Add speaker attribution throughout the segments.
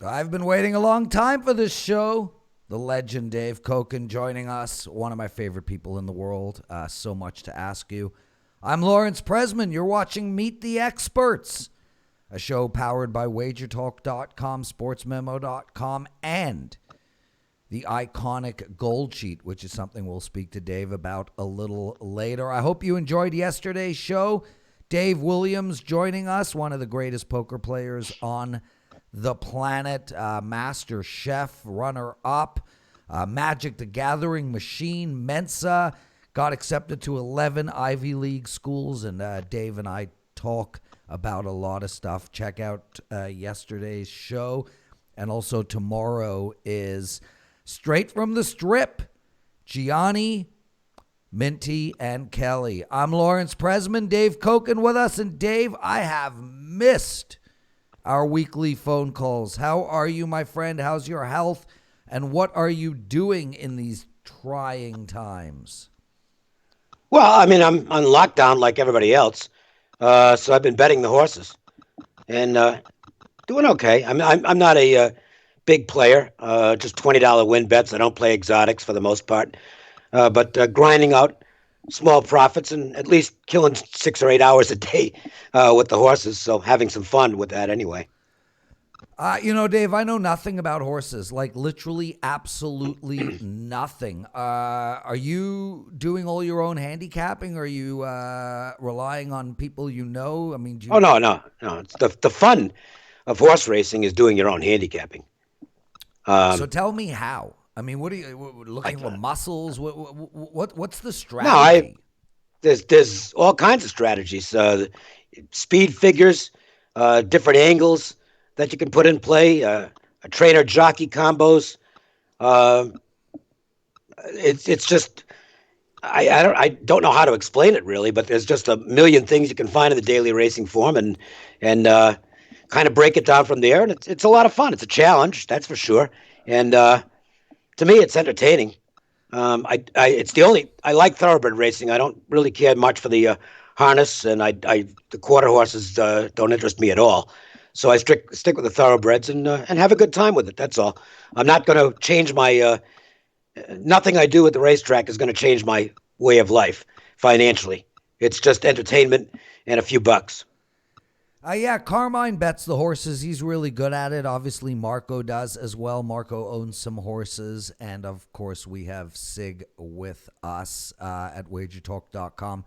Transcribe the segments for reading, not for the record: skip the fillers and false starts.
Speaker 1: I've been waiting a long time for this show. The legend Dave Cokin joining us, one of my favorite people in the world. So much to ask you. I'm Lawrence Prezman. You're watching Meet the Experts, a show powered by WagerTalk.com, SportsMemo.com, and the iconic Gold Sheet, which is something we'll speak to Dave about a little later. I hope you enjoyed yesterday's show. Dave Williams joining us, one of the greatest poker players on the planet, master chef, runner-up, Magic the Gathering machine, Mensa, got accepted to 11 Ivy League schools, and Dave and I talk about a lot of stuff. Check out yesterday's show, and also tomorrow is Straight from the Strip, Gianni, Minty, and Kelly. I'm Lawrence Prezman, Dave Cokin with us, and Dave, I have missed our weekly phone calls. How are you, my friend? How's your health? And what are you doing in these trying times?
Speaker 2: Well, I mean, I'm on lockdown like everybody else, so I've been betting the horses and doing okay. I'm not a big player, just $20 win bets. I don't play exotics for the most part, but grinding out small profits and at least killing 6 or 8 hours a day with the horses. So having some fun with that anyway.
Speaker 1: Dave, I know nothing about horses, like literally absolutely nothing. Are you doing all your own handicapping? Are you relying on people you know? I mean,
Speaker 2: Oh, no. It's the fun of horse racing is doing your own handicapping.
Speaker 1: So tell me how. I mean, what are you looking for? Muscles? What's the strategy?
Speaker 2: There's all kinds of strategies. Speed figures, different angles that you can put in play. A trainer jockey combos. It's just I don't know how to explain it really, but there's just a million things you can find in the daily racing form and kind of break it down from there. And it's a lot of fun. It's a challenge, that's for sure. And to me, it's entertaining. I like thoroughbred racing. I don't really care much for the harness, and the quarter horses don't interest me at all. So I stick with the thoroughbreds and have a good time with it. That's all. I'm not going to change my. Nothing I do at the racetrack is going to change my way of life financially. It's just entertainment and a few bucks.
Speaker 1: Yeah, Carmine bets the horses. He's really good at it. Obviously, Marco does as well. Marco owns some horses. And, of course, we have Sig with us at WagerTalk.com.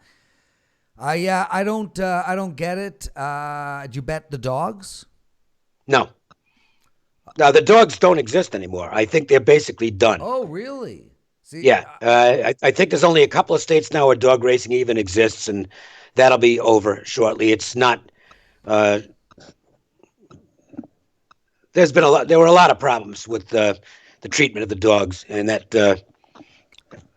Speaker 1: I don't get it. Did you bet the dogs?
Speaker 2: No. No, the dogs don't exist anymore. I think they're basically done.
Speaker 1: Oh, really? See,
Speaker 2: yeah. I think there's only a couple of states now where dog racing even exists, and that'll be over shortly. It's not... there were a lot of problems with the treatment of the dogs, and that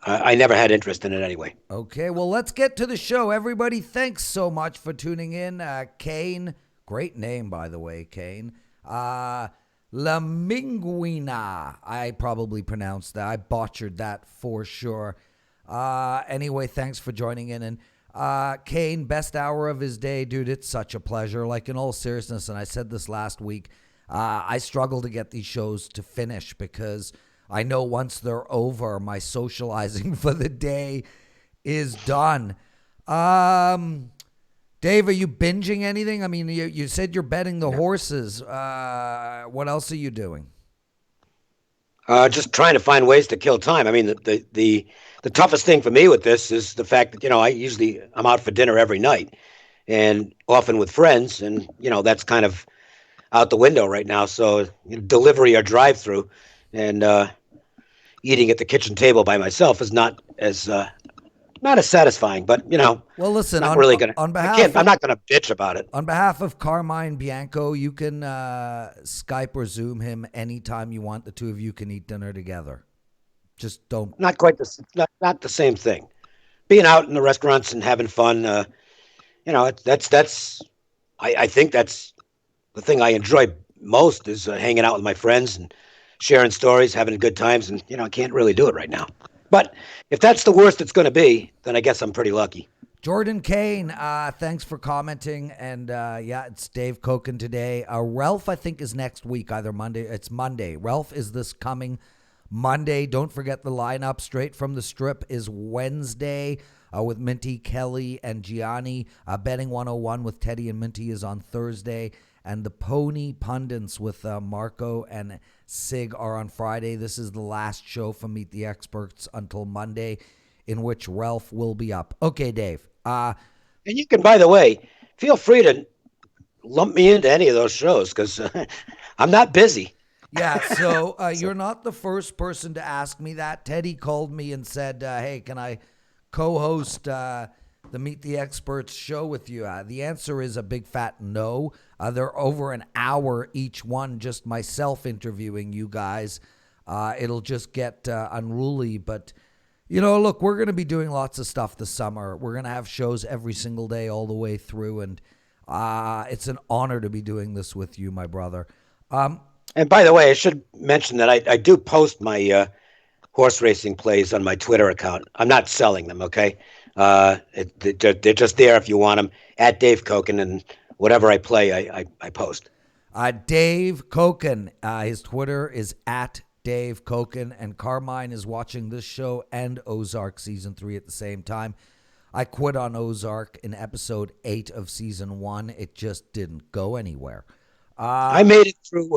Speaker 2: I never had interest in it anyway.
Speaker 1: Okay, well, let's get to the show. Everybody, thanks so much for tuning in. Kane, great name, by the way, Kane. La Minguina, I probably pronounced that. I butchered that for sure. Anyway, thanks for joining in. And Kane, best hour of his day, dude. It's such a pleasure. Like, in all seriousness, and I said this last week, I struggle to get these shows to finish because I know once they're over, my socializing for the day is done. Dave, are you binging anything? I mean, you said you're betting the horses. What else are you doing?
Speaker 2: Just trying to find ways to kill time. I mean, the toughest thing for me with this is the fact that, I'm out for dinner every night and often with friends. And, that's kind of out the window right now. So delivery or drive through and eating at the kitchen table by myself is not as satisfying. But,
Speaker 1: well, listen,
Speaker 2: I'm not going to bitch about it.
Speaker 1: On behalf of Carmine Bianco, you can Skype or Zoom him anytime you want. The two of you can eat dinner together. Just don't.
Speaker 2: Not quite not the same thing. Being out in the restaurants and having fun, I think that's the thing I enjoy most is hanging out with my friends and sharing stories, having good times, and I can't really do it right now. But if that's the worst it's going to be, then I guess I'm pretty lucky.
Speaker 1: Jordan Kane, thanks for commenting. And yeah, it's Dave Cokin today. Ralph, I think, is next week, either Monday. It's Monday. Ralph is this coming Monday. Don't forget the lineup straight from the strip is Wednesday with Minty, Kelly, and Gianni. Betting 101 with Teddy and Minty is on Thursday. And the Pony Pundits with Marco and Sig are on Friday. This is the last show from Meet the Experts until Monday, in which Ralph will be up. Okay, Dave.
Speaker 2: And you can, by the way, feel free to lump me into any of those shows because I'm not busy.
Speaker 1: Yeah, so you're not the first person to ask me that. Teddy called me and said, hey, can I co-host the Meet the Experts show with you? The answer is a big fat no. They're over an hour each one, just myself interviewing you guys. It'll just get unruly, but you know, look, we're going to be doing lots of stuff this summer. We're going to have shows every single day all the way through, and it's an honor to be doing this with you, my brother.
Speaker 2: And by the way, I should mention that I do post my horse racing plays on my Twitter account. I'm not selling them, okay? They're just there if you want them, at Dave Cokin, and whatever I play, I post.
Speaker 1: Dave Cokin, his Twitter is at Dave Cokin, and Carmine is watching this show and Ozark Season 3 at the same time. I quit on Ozark in episode 8 of Season 1. It just didn't go anywhere.
Speaker 2: I made it through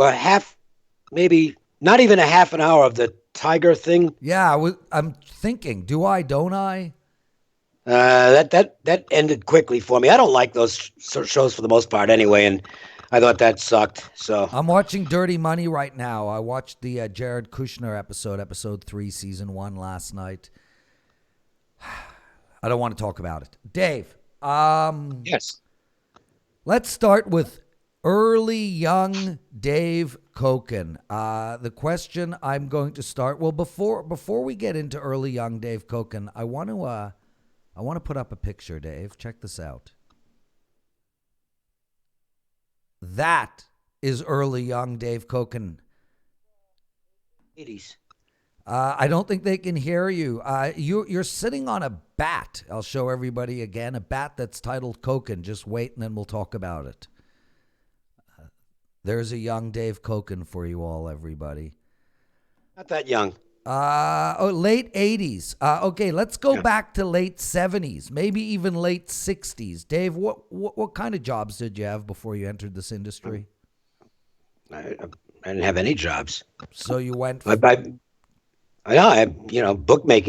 Speaker 2: maybe not even a half an hour of the tiger thing.
Speaker 1: Yeah, I'm thinking, do I, don't I?
Speaker 2: That ended quickly for me. I don't like those shows for the most part anyway, and I thought that sucked. So
Speaker 1: I'm watching Dirty Money right now. I watched the Jared Kushner episode 3, Season 1 last night. I don't want to talk about it. Dave,
Speaker 2: yes.
Speaker 1: Let's start with early young Dave Cokin. The question I'm going to start, well, before we get into early young Dave Cokin, I want to put up a picture, Dave. Check this out. That is early young Dave Cokin.
Speaker 2: 80s.
Speaker 1: I don't think they can hear you. You're sitting on a bat. I'll show everybody again. A bat that's titled Cokin. Just wait, and then we'll talk about it. There's a young Dave Cokin for you all, everybody.
Speaker 2: Not that young.
Speaker 1: Late 80s. Okay, let's go back to late 70s, maybe even late 60s. Dave, what kind of jobs did you have before you entered this industry?
Speaker 2: I didn't have any jobs.
Speaker 1: So you went...
Speaker 2: bookmaking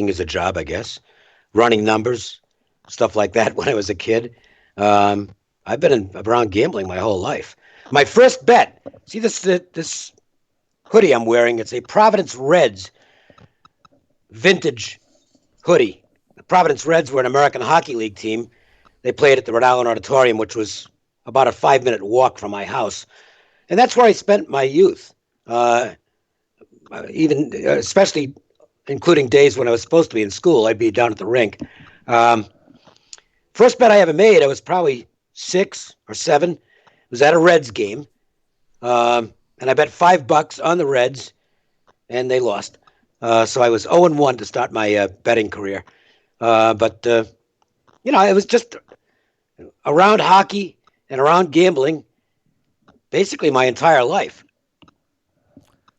Speaker 2: is a job, I guess. Running numbers, stuff like that when I was a kid. I've been around gambling my whole life. My first bet, see this hoodie I'm wearing, it's a Providence Reds vintage hoodie. The Providence Reds were an American Hockey League team. They played at the Rhode Island Auditorium, which was about a 5-minute walk from my house. And that's where I spent my youth, especially including days when I was supposed to be in school. I'd be down at the rink. First bet I ever made, I was probably 6 or 7. It was at a Reds game. And I bet $5 on the Reds, and they lost. So I was 0-1 to start my betting career. But it was just around hockey and around gambling basically my entire life.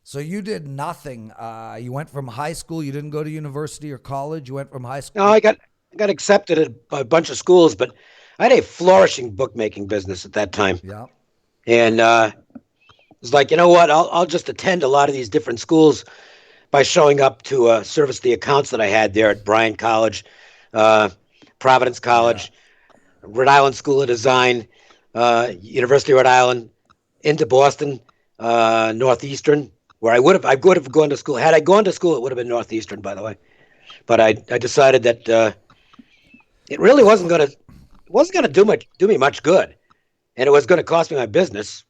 Speaker 1: So you did nothing. You went from high school. You didn't go to university or college. You went from high school.
Speaker 2: No, I got accepted at a bunch of schools, but I had a flourishing bookmaking business at that time.
Speaker 1: Yeah.
Speaker 2: And it was like, you know what? I'll just attend a lot of these different schools by showing up to service the accounts that I had there at Bryan College, Providence College, Rhode Island School of Design, University of Rhode Island, into Boston, Northeastern, where I would have gone to school. Had I gone to school, it would have been Northeastern, by the way. But I decided that it really wasn't going to do me much good, and it was going to cost me my business.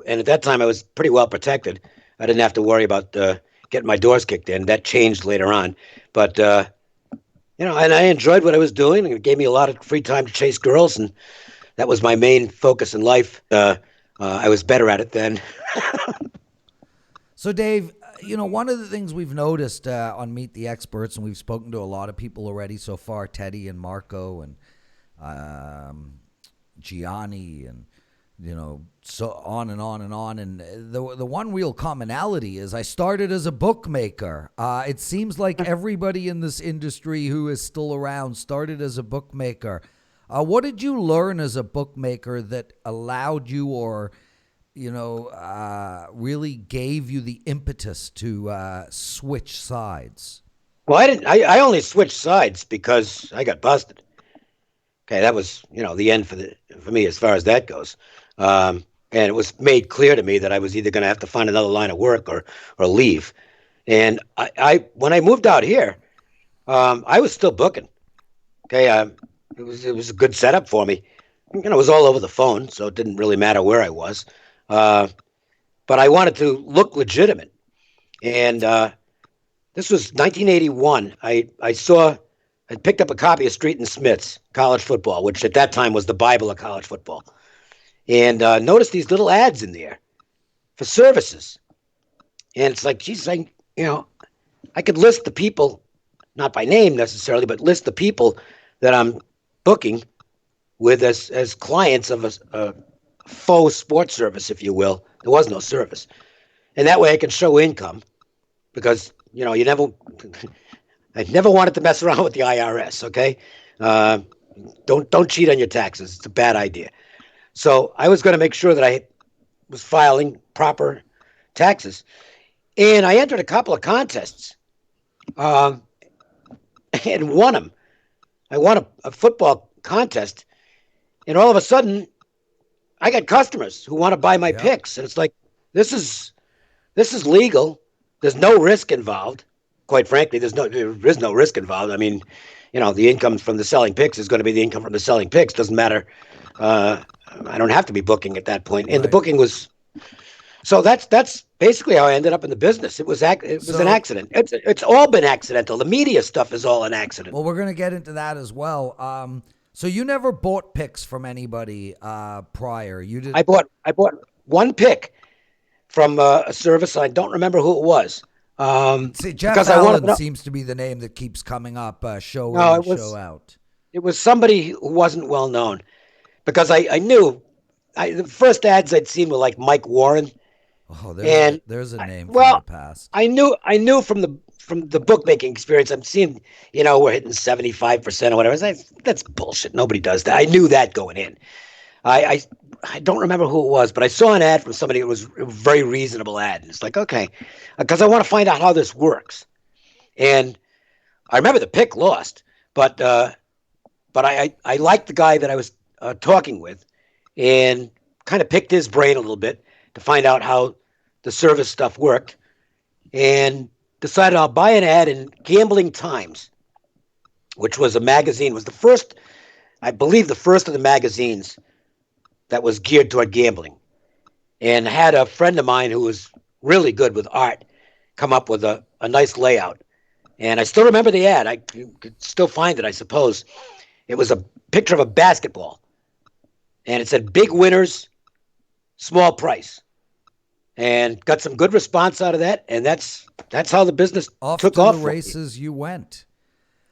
Speaker 2: And at that time, I was pretty well protected. I didn't have to worry about getting my doors kicked in. That changed later on, but and I enjoyed what I was doing, and it gave me a lot of free time to chase girls, and that was my main focus in life. I was better at it then.
Speaker 1: So, Dave, one of the things we've noticed on Meet the Experts, and we've spoken to a lot of people already so far, Teddy and Marco and Gianni, and so on and on and on. And the one real commonality is I started as a bookmaker. It seems like everybody in this industry who is still around started as a bookmaker. What did you learn as a bookmaker that allowed you, or really gave you the impetus to switch sides?
Speaker 2: Well, I didn't. I only switched sides because I got busted. Okay, that was the end for me as far as that goes. And it was made clear to me that I was either going to have to find another line of work or leave. And I when I moved out here, I was still booking. Okay, it was a good setup for me. It was all over the phone, so it didn't really matter where I was. But I wanted to look legitimate, and this was 1981. I picked up a copy of Street and Smith's College Football, which at that time was the Bible of college football, and noticed these little ads in there for services. And it's like, geez, I could list the people, not by name necessarily, but list the people that I'm booking with as clients of a faux sports service, if you will. There was no service. And that way I could show income, because, I never wanted to mess around with the IRS, okay? Don't cheat on your taxes. It's a bad idea. So I was going to make sure that I was filing proper taxes. And I entered a couple of contests and won them. I won a football contest, and all of a sudden, I got customers who want to buy my picks. And it's like, this is legal. There's no risk involved. Quite frankly, there is no risk involved. I mean, the income from the selling picks is going to be the income from the selling picks. Doesn't matter. I don't have to be booking at that point. And the booking was, so that's basically how I ended up in the business. It was an accident. It's all been accidental. The media stuff is all an accident.
Speaker 1: Well, we're going to get into that as well. So you never bought picks from anybody prior. You did.
Speaker 2: I bought one pick from a service. I don't remember who it was.
Speaker 1: See, Jeff Allen seems to be the name that keeps coming up. Show in, show out.
Speaker 2: It was somebody who wasn't well known, because I knew the first ads I'd seen were like Mike Warren.
Speaker 1: Oh, there's a name from the past.
Speaker 2: I knew from the bookmaking experience. I'm seeing, we're hitting 75% or whatever. That's bullshit. Nobody does that. I knew that going in. I don't remember who it was, but I saw an ad from somebody. It was a very reasonable ad. And it's like, okay, because I want to find out how this works. And I remember the pick lost, but I liked the guy that I was talking with, and kind of picked his brain a little bit to find out how the service stuff worked, and decided I'll buy an ad in Gambling Times, which was a magazine, was the first of the magazines that was geared toward gambling, and had a friend of mine who was really good with art come up with a nice layout. And I still remember the ad. I could still find it, I suppose. It was a picture of a basketball, and it said big winners, small price, and got some good response out of that. And that's how the business took off.
Speaker 1: The races you went.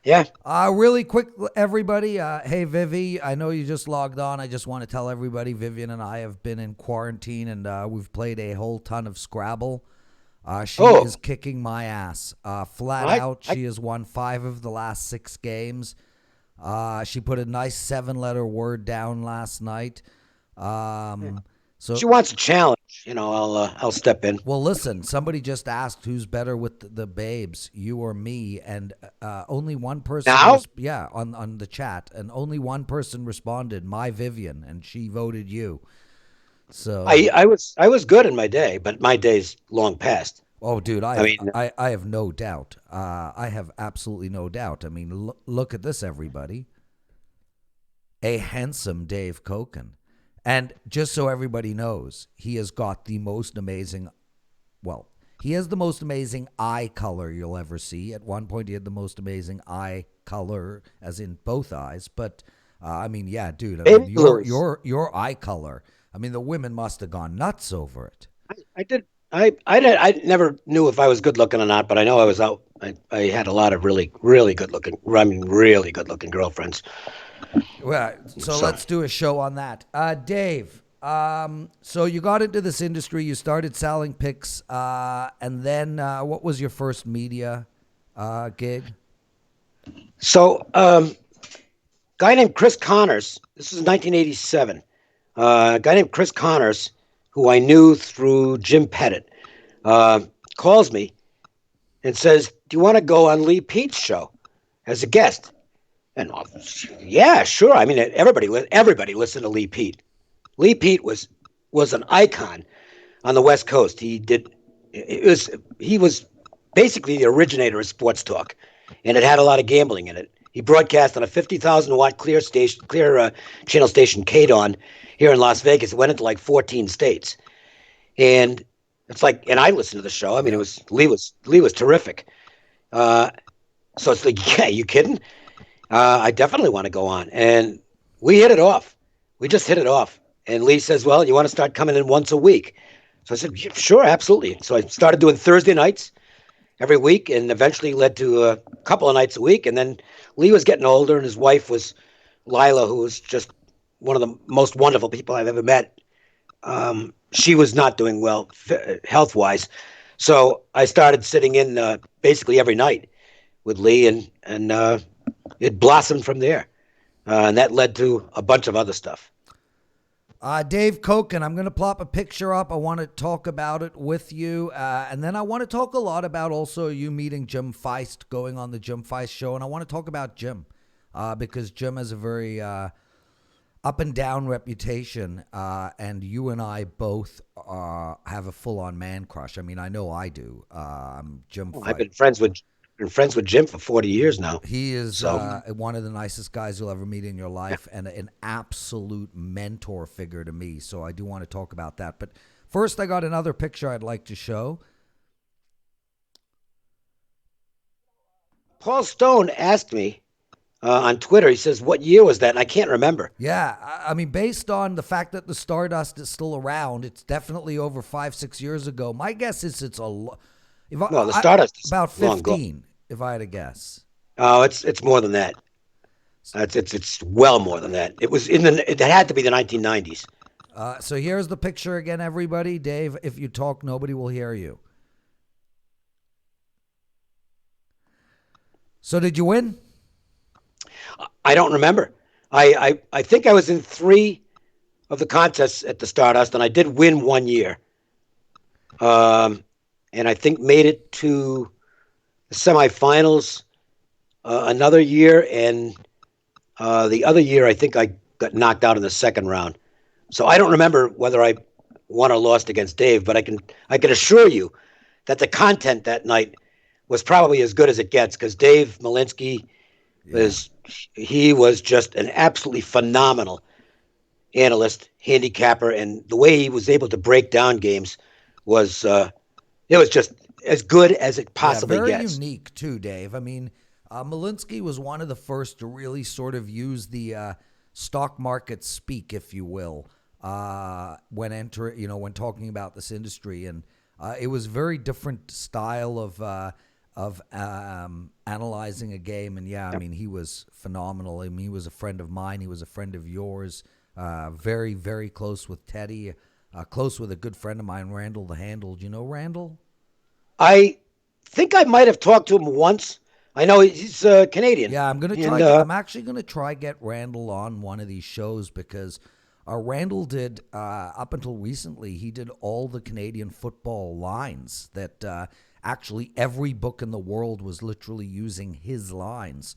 Speaker 2: Yeah.
Speaker 1: Really quick, everybody. Hey, Vivi, I know you just logged on. I just want to tell everybody, Vivian and I have been in quarantine, and we've played a whole ton of Scrabble. She is kicking my ass. Flat out, she has won 5 of the last 6 games. She put a nice 7-letter word down last night. So
Speaker 2: she wants a challenge. I'll step in.
Speaker 1: Well, listen, somebody just asked who's better with the babes, you or me, and only one person. On the chat, and only one person responded, my Vivian, and she voted you. So
Speaker 2: I was good in my day, but my day's long past.
Speaker 1: Oh, dude, I have no doubt. I have absolutely no doubt. I mean, look at this, everybody. A handsome Dave Cokin. And just so everybody knows, he has got the most amazing, he has the most amazing eye color you'll ever see. At one point, he had the most amazing eye color, as in both eyes. But, dude, your eye color, the women must have gone nuts over it.
Speaker 2: I never knew if I was good looking or not, but I know I was out. I had a lot of really, really good looking girlfriends.
Speaker 1: Well, so
Speaker 2: So,
Speaker 1: let's do a show on that. Dave, so you got into this industry, you started selling picks, and then what was your first media gig?
Speaker 2: so, guy named Chris Connors. This is 1987. A guy named Chris Connors, who I knew through Jim Pettit, uh, calls me and says, "Do you want to go on Lee Pete's show as a guest?" And yeah, sure. I mean, everybody listened to Lee Pete. Lee Pete was an icon on the West Coast. He was basically the originator of sports talk, and it had a lot of gambling in it. He broadcast on a 50,000-watt clear channel station, KDON, here in Las Vegas. It went into like 14 states, and it's like, and I listened to the show. I mean, Lee was terrific. So it's like, yeah, you kidding? I definitely want to go on, and we hit it off. We just hit it off. And Lee says, "Well, you want to start coming in once a week?" So I said, "Yeah, sure, absolutely." So I started doing Thursday nights every week, and eventually led to a couple of nights a week. And then Lee was getting older, and his wife was Lila, who was just one of the most wonderful people I've ever met. She was not doing well health wise, so I started sitting in basically every night with Lee, and it blossomed from there, and that led to a bunch of other stuff.
Speaker 1: Dave Cokin, I'm going to plop a picture up. I want to talk about it with you. And then I want to talk a lot about also you meeting Jim Feist, going on the Jim Feist show. And I want to talk about Jim because Jim has a very up and down reputation. And you and I both have a full-on man crush. I mean, I know I do. Jim Feist.
Speaker 2: I've been friends with Jim for 40 years now.
Speaker 1: He is one of the nicest guys you'll ever meet in your life, and an absolute mentor figure to me. So I do want to talk about that. But first, I got another picture I'd like to show.
Speaker 2: Paul Stone asked me on Twitter, he says, "What year was that?" And I can't remember.
Speaker 1: Yeah, I mean, based on the fact that the Stardust is still around, it's definitely over 5-6 years ago. My guess is it's
Speaker 2: The Stardust is
Speaker 1: about
Speaker 2: long
Speaker 1: 15,
Speaker 2: gone.
Speaker 1: if I had to guess.
Speaker 2: Oh, it's more than that. It's well more than that. It had to be the 1990s.
Speaker 1: So here's the picture again, everybody. Dave, if you talk, nobody will hear you. So did you win?
Speaker 2: I don't remember. I think I was in 3 of the contests at the Stardust, and I did win one year. And I think made it to the semifinals another year, and the other year I think I got knocked out in the second round. So I don't remember whether I won or lost against Dave, but I can assure you that the content that night was probably as good as it gets, because Dave Malinsky was just an absolutely phenomenal analyst, handicapper, and the way he was able to break down games was it was just as good as it possibly
Speaker 1: very
Speaker 2: gets.
Speaker 1: Unique too, Dave. I mean, Malinsky was one of the first to really sort of use the stock market speak, if you will, when talking about this industry, and it was very different style of analyzing a game. And I mean, he was phenomenal. I mean, he was a friend of mine. He was a friend of yours. Very, very close with Teddy. Close with a good friend of mine, Randall the Handle. Do you know Randall?
Speaker 2: I think I might have talked to him once. I know he's Canadian.
Speaker 1: Yeah, I'm actually gonna try get Randall on one of these shows, because Randall did up until recently. He did all the Canadian football lines that actually every book in the world was literally using his lines.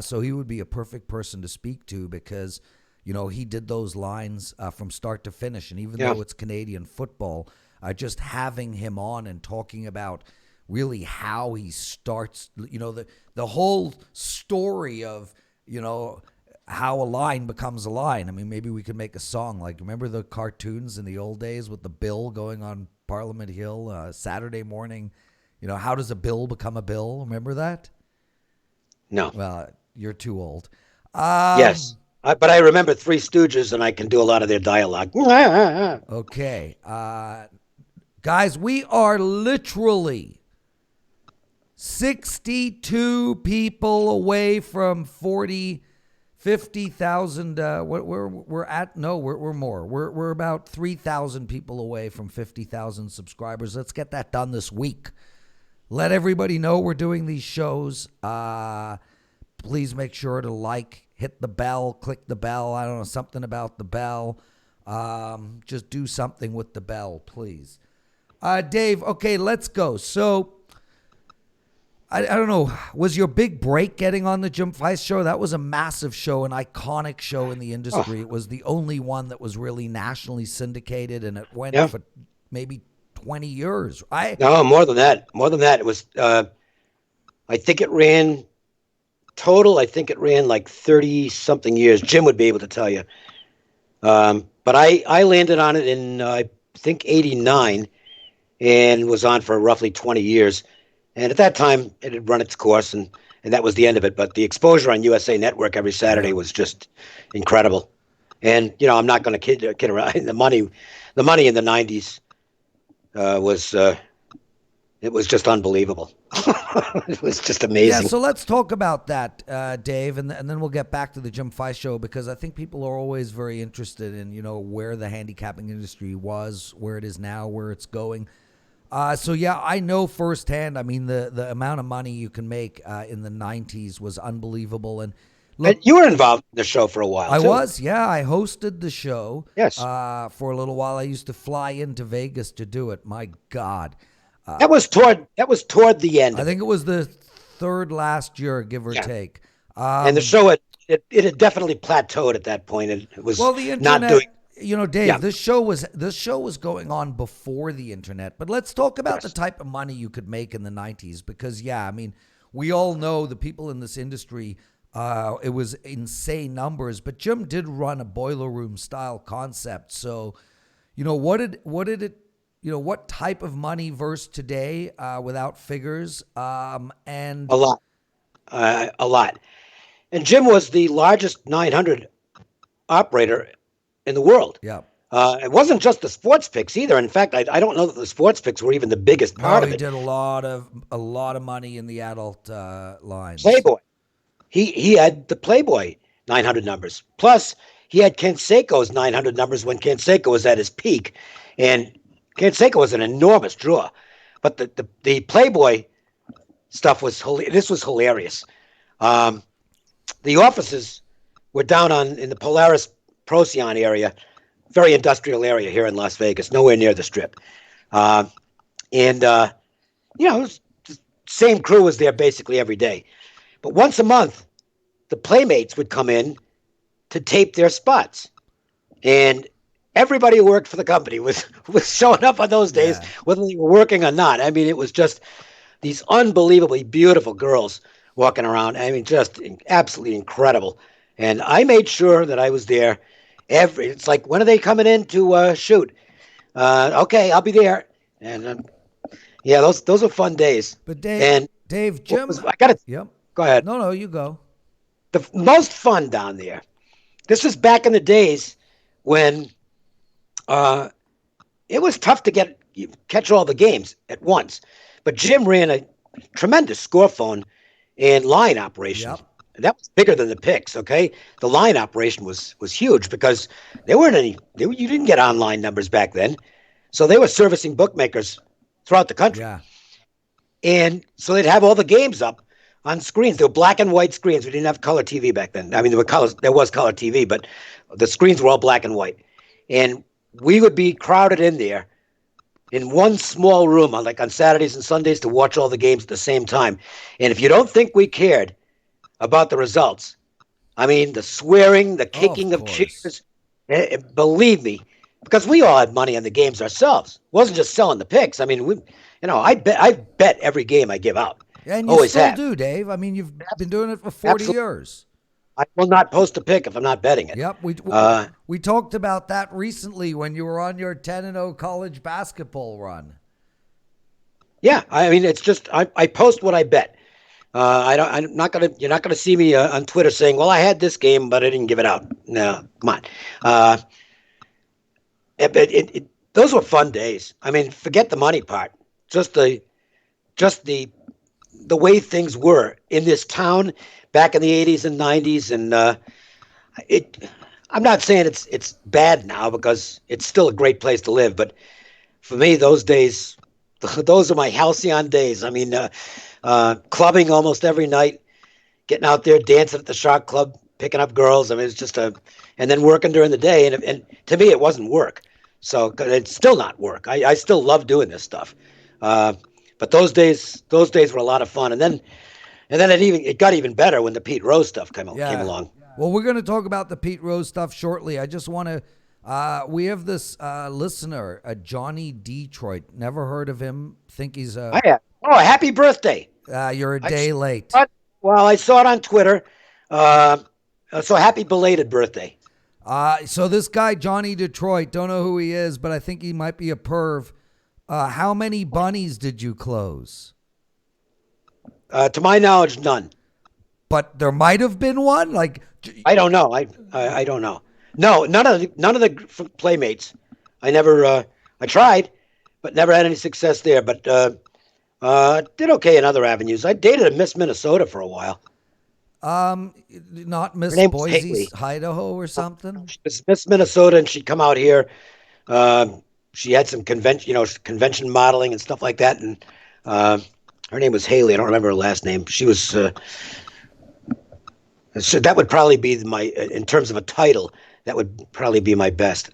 Speaker 1: So he would be a perfect person to speak to, because he did those lines from start to finish. And even though it's Canadian football, just having him on and talking about really how he starts, the whole story of, how a line becomes a line. I mean, maybe we could make a song. Like, remember the cartoons in the old days with the bill going on Parliament Hill Saturday morning? How does a bill become a bill? Remember that?
Speaker 2: No.
Speaker 1: Well, you're too old.
Speaker 2: Yes. But I remember Three Stooges, and I can do a lot of their dialogue.
Speaker 1: Okay. Guys, we are literally 62 people away from 50,000. We're at? No, we're more. We're about 3,000 people away from 50,000 subscribers. Let's get that done this week. Let everybody know we're doing these shows. Please make sure to like, hit the bell, click the bell. I don't know, something about the bell. Just do something with the bell, please. Dave, okay, let's go. So, I don't know, was your big break getting on the Jim Feist show? That was a massive show, an iconic show in the industry. It was the only one that was really nationally syndicated, and it went for maybe 20 years.
Speaker 2: No, more than that. More than that. It was, I think it ran like 30-something years. Jim would be able to tell you. But I landed on it in, I think, 89 and was on for roughly 20 years. And at that time, it had run its course, and that was the end of it. But the exposure on USA Network every Saturday was just incredible. And, I'm not going to kid around. The money in the 90s it was just unbelievable. It was just amazing.
Speaker 1: Yeah, so let's talk about that, Dave, and then we'll get back to the Jim Feist show, because I think people are always very interested in, where the handicapping industry was, where it is now, where it's going. So, yeah, I know firsthand, the amount of money you can make in the 90s was unbelievable. And look,
Speaker 2: you were involved in the show for a while,
Speaker 1: I
Speaker 2: too.
Speaker 1: was, yeah. I hosted the show.
Speaker 2: Yes.
Speaker 1: For a little while. I used to fly into Vegas to do it. My God.
Speaker 2: That was toward the end.
Speaker 1: I think it was the third last year, give or take.
Speaker 2: And the show, it had definitely plateaued at that point. And it was
Speaker 1: the internet,
Speaker 2: not doing.
Speaker 1: Dave, this show was going on before the internet. But let's talk about the type of money you could make in the 90s, because, we all know the people in this industry, it was insane numbers. But Jim did run a boiler room style concept. So, what did it, what type of money versus today without figures? And
Speaker 2: a lot. And Jim was the largest 900 operator in the world.
Speaker 1: Yeah.
Speaker 2: It wasn't just the sports picks either. In fact, I don't know that the sports picks were even the biggest part of it.
Speaker 1: He did a lot of money in the adult lines.
Speaker 2: Playboy. He had the Playboy 900 numbers. Plus, he had Canseco's 900 numbers when Canseco was at his peak. And Canseco was an enormous draw. But the Playboy stuff was hilarious. The offices were down in the Polaris Procyon area, very industrial area here in Las Vegas, nowhere near the Strip. It was the same crew was there basically every day. But once a month, the Playmates would come in to tape their spots. And everybody who worked for the company was showing up on those days, whether they were working or not. It was just these unbelievably beautiful girls walking around. Just absolutely incredible. And I made sure that I was there it's like, when are they coming in to shoot? Okay, I'll be there. And those were fun days.
Speaker 1: But Dave, Jim,
Speaker 2: I got it.
Speaker 1: Yep.
Speaker 2: Go ahead.
Speaker 1: No, you go.
Speaker 2: The most fun down there. This was back in the days when it was tough to catch all the games at once. But Jim ran a tremendous score phone and line operation.
Speaker 1: Yep.
Speaker 2: And that was bigger than the picks, okay? The line operation was huge because you didn't get online numbers back then. So they were servicing bookmakers throughout the country.
Speaker 1: Yeah.
Speaker 2: And so they'd have all the games up on screens. They were black and white screens. We didn't have color TV back then. There was color TV, but the screens were all black and white. And we would be crowded in there in one small room like on Saturdays and Sundays to watch all the games at the same time. And if you don't think we cared about the results, the swearing, the kicking of cheers, believe me, because we all had money on the games ourselves. It wasn't just selling the picks. I bet every game I give out.
Speaker 1: And you still do, Dave. You've been doing it for 40 years.
Speaker 2: I will not post a pick if I'm not betting it.
Speaker 1: Yep. We talked about that recently when you were on your 10-0 college basketball run.
Speaker 2: Yeah, it's just I post what I bet. You're not gonna see me on Twitter saying, "Well, I had this game, but I didn't give it out." No, come on. Those were fun days. Forget the money part. Just the way things were in this town back in the 80s and 90s, and I'm not saying it's bad now because it's still a great place to live, but for me, those days, those are my halcyon days. I mean, clubbing almost every night, getting out there, dancing at the Shark Club, picking up girls. I mean, it's just and then working during the day. And to me, it wasn't work. So 'cause it's still not work. I still love doing this stuff. But those days were a lot of fun. And then it got even better when the Pete Rose stuff came along.
Speaker 1: Well, we're going to talk about the Pete Rose stuff shortly. I just want to, we have this listener, Johnny Detroit. Never heard of him. Think he's
Speaker 2: Oh, yeah. Oh, happy birthday.
Speaker 1: You're a day late.
Speaker 2: Well, I saw it on Twitter. So happy belated birthday.
Speaker 1: So this guy, Johnny Detroit, don't know who he is, but I think he might be a perv. How many bunnies did you close?
Speaker 2: To my knowledge, none.
Speaker 1: But there might have been one. Like,
Speaker 2: I don't know. I don't know. No, none of the playmates. I never. I tried, but never had any success there. But did okay in other avenues. I dated a Miss Minnesota for a while.
Speaker 1: Not Miss
Speaker 2: Her name was
Speaker 1: Boise,
Speaker 2: Haley.
Speaker 1: Idaho, or something.
Speaker 2: She was Miss Minnesota, and she'd come out here. She had some convention modeling and stuff like that, and her name was Haley. I don't remember her last name. She was. So that would probably be in terms of a title, that would probably be my best,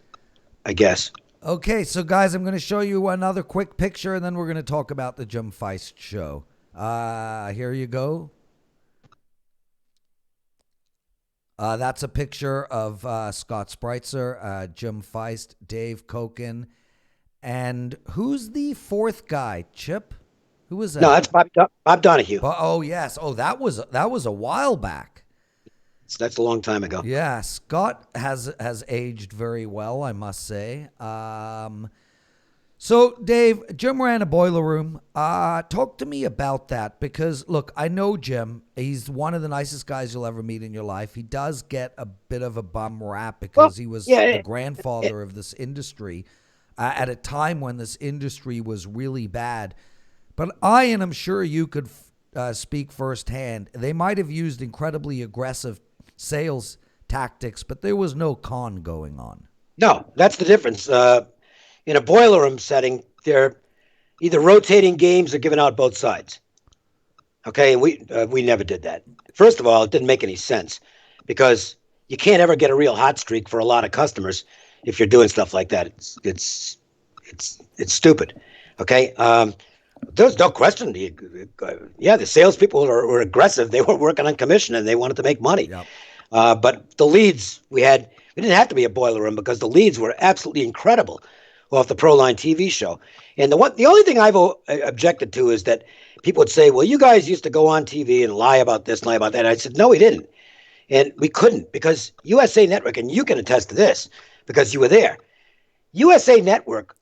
Speaker 2: I guess.
Speaker 1: Okay, so guys, I'm going to show you another quick picture, and then we're going to talk about the Jim Feist show. Here you go. That's a picture of Scott Spreitzer, Jim Feist, Dave Cokin, and who's the fourth guy? Chip? Who was that?
Speaker 2: No, that's Bob Donahue.
Speaker 1: Oh yes. Oh, that was a while back.
Speaker 2: That's a long time ago.
Speaker 1: Yeah, Scott has aged very well, I must say. So, Dave, Jim ran a boiler room. Talk to me about that because, look, I know Jim. He's one of the nicest guys you'll ever meet in your life. He does get a bit of a bum rap because he was the grandfather of this industry at a time when this industry was really bad. But and I'm sure you could speak firsthand, they might have used incredibly aggressive sales tactics, but there was no con going on.
Speaker 2: No, that's the difference. In a boiler room setting, they're either rotating games or giving out both sides. Okay, and we never did that. First of all, it didn't make any sense because you can't ever get a real hot streak for a lot of customers if you're doing stuff like that. It's stupid. Okay, there's no question. The salespeople were aggressive. They were working on commission and they wanted to make money.
Speaker 1: Yep.
Speaker 2: But the leads we didn't have to be a boiler room because the leads were absolutely incredible off the Proline TV show. And the only thing I've objected to is that people would say, well, you guys used to go on TV and lie about this, lie about that. I said, no, we didn't. And we couldn't because USA Network, and you can attest to this because you were there, USA Network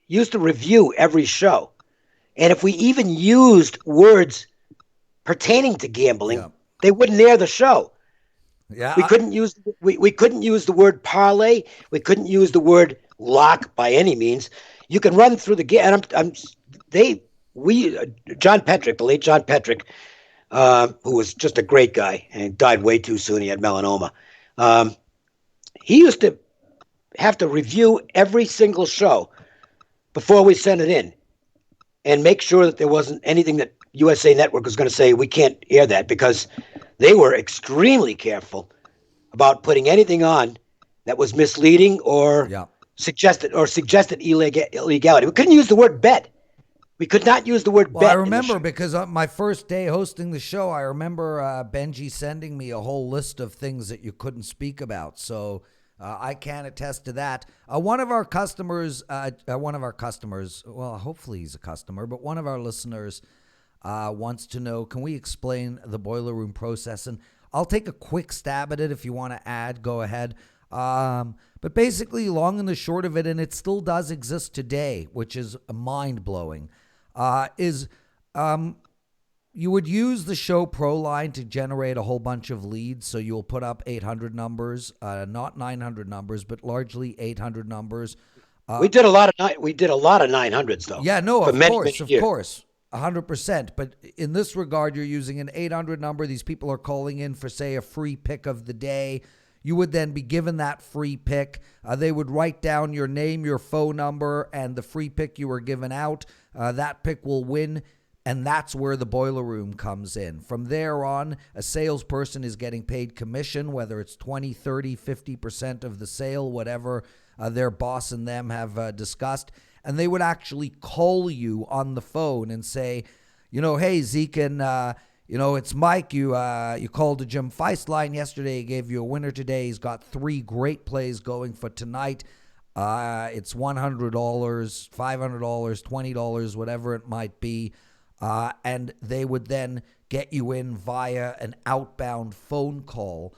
Speaker 2: used to review every show. And if we even used words pertaining to gambling, they wouldn't air the show.
Speaker 1: Yeah,
Speaker 2: we couldn't use the word parlay. We couldn't use the word lock by any means. You can run through the game. John Petrick, the late John Petrick, who was just a great guy and died way too soon. He had melanoma. He used to have to review every single show before we sent it in and make sure that there wasn't anything that USA Network was going to say, we can't air that, because they were extremely careful about putting anything on that was misleading or suggested illegality. We couldn't use the word bet. We could not use the word bet.
Speaker 1: I remember because my first day hosting the show, I remember Benji sending me a whole list of things that you couldn't speak about. So I can attest to that. One of our customers, well, hopefully he's a customer, but one of our listeners wants to know, can we explain the boiler room process? And I'll take a quick stab at it. If you want to add, go ahead. But basically, long and the short of it, and it still does exist today, which is mind-blowing, you would use the show Proline to generate a whole bunch of leads. So you'll put up 800 numbers, not 900 numbers, but largely 800 numbers.
Speaker 2: We did a lot of 900s though.
Speaker 1: Yeah, no, of course. 100%. But in this regard, you're using an 800 number. These people are calling in for, say, a free pick of the day. You would then be given that free pick. They would write down your name, your phone number, and the free pick you were given out. That pick will win, and that's where the boiler room comes in. From there on, a salesperson is getting paid commission, whether it's 20, 30, 50% of the sale, whatever their boss and them have discussed. And they would actually call you on the phone and say, hey, Zeke, and it's Mike. You called the Jim Feist line yesterday. He gave you a winner today. He's got 3 great plays going for tonight. It's $100, $500, $20, whatever it might be. And they would then get you in via an outbound phone call.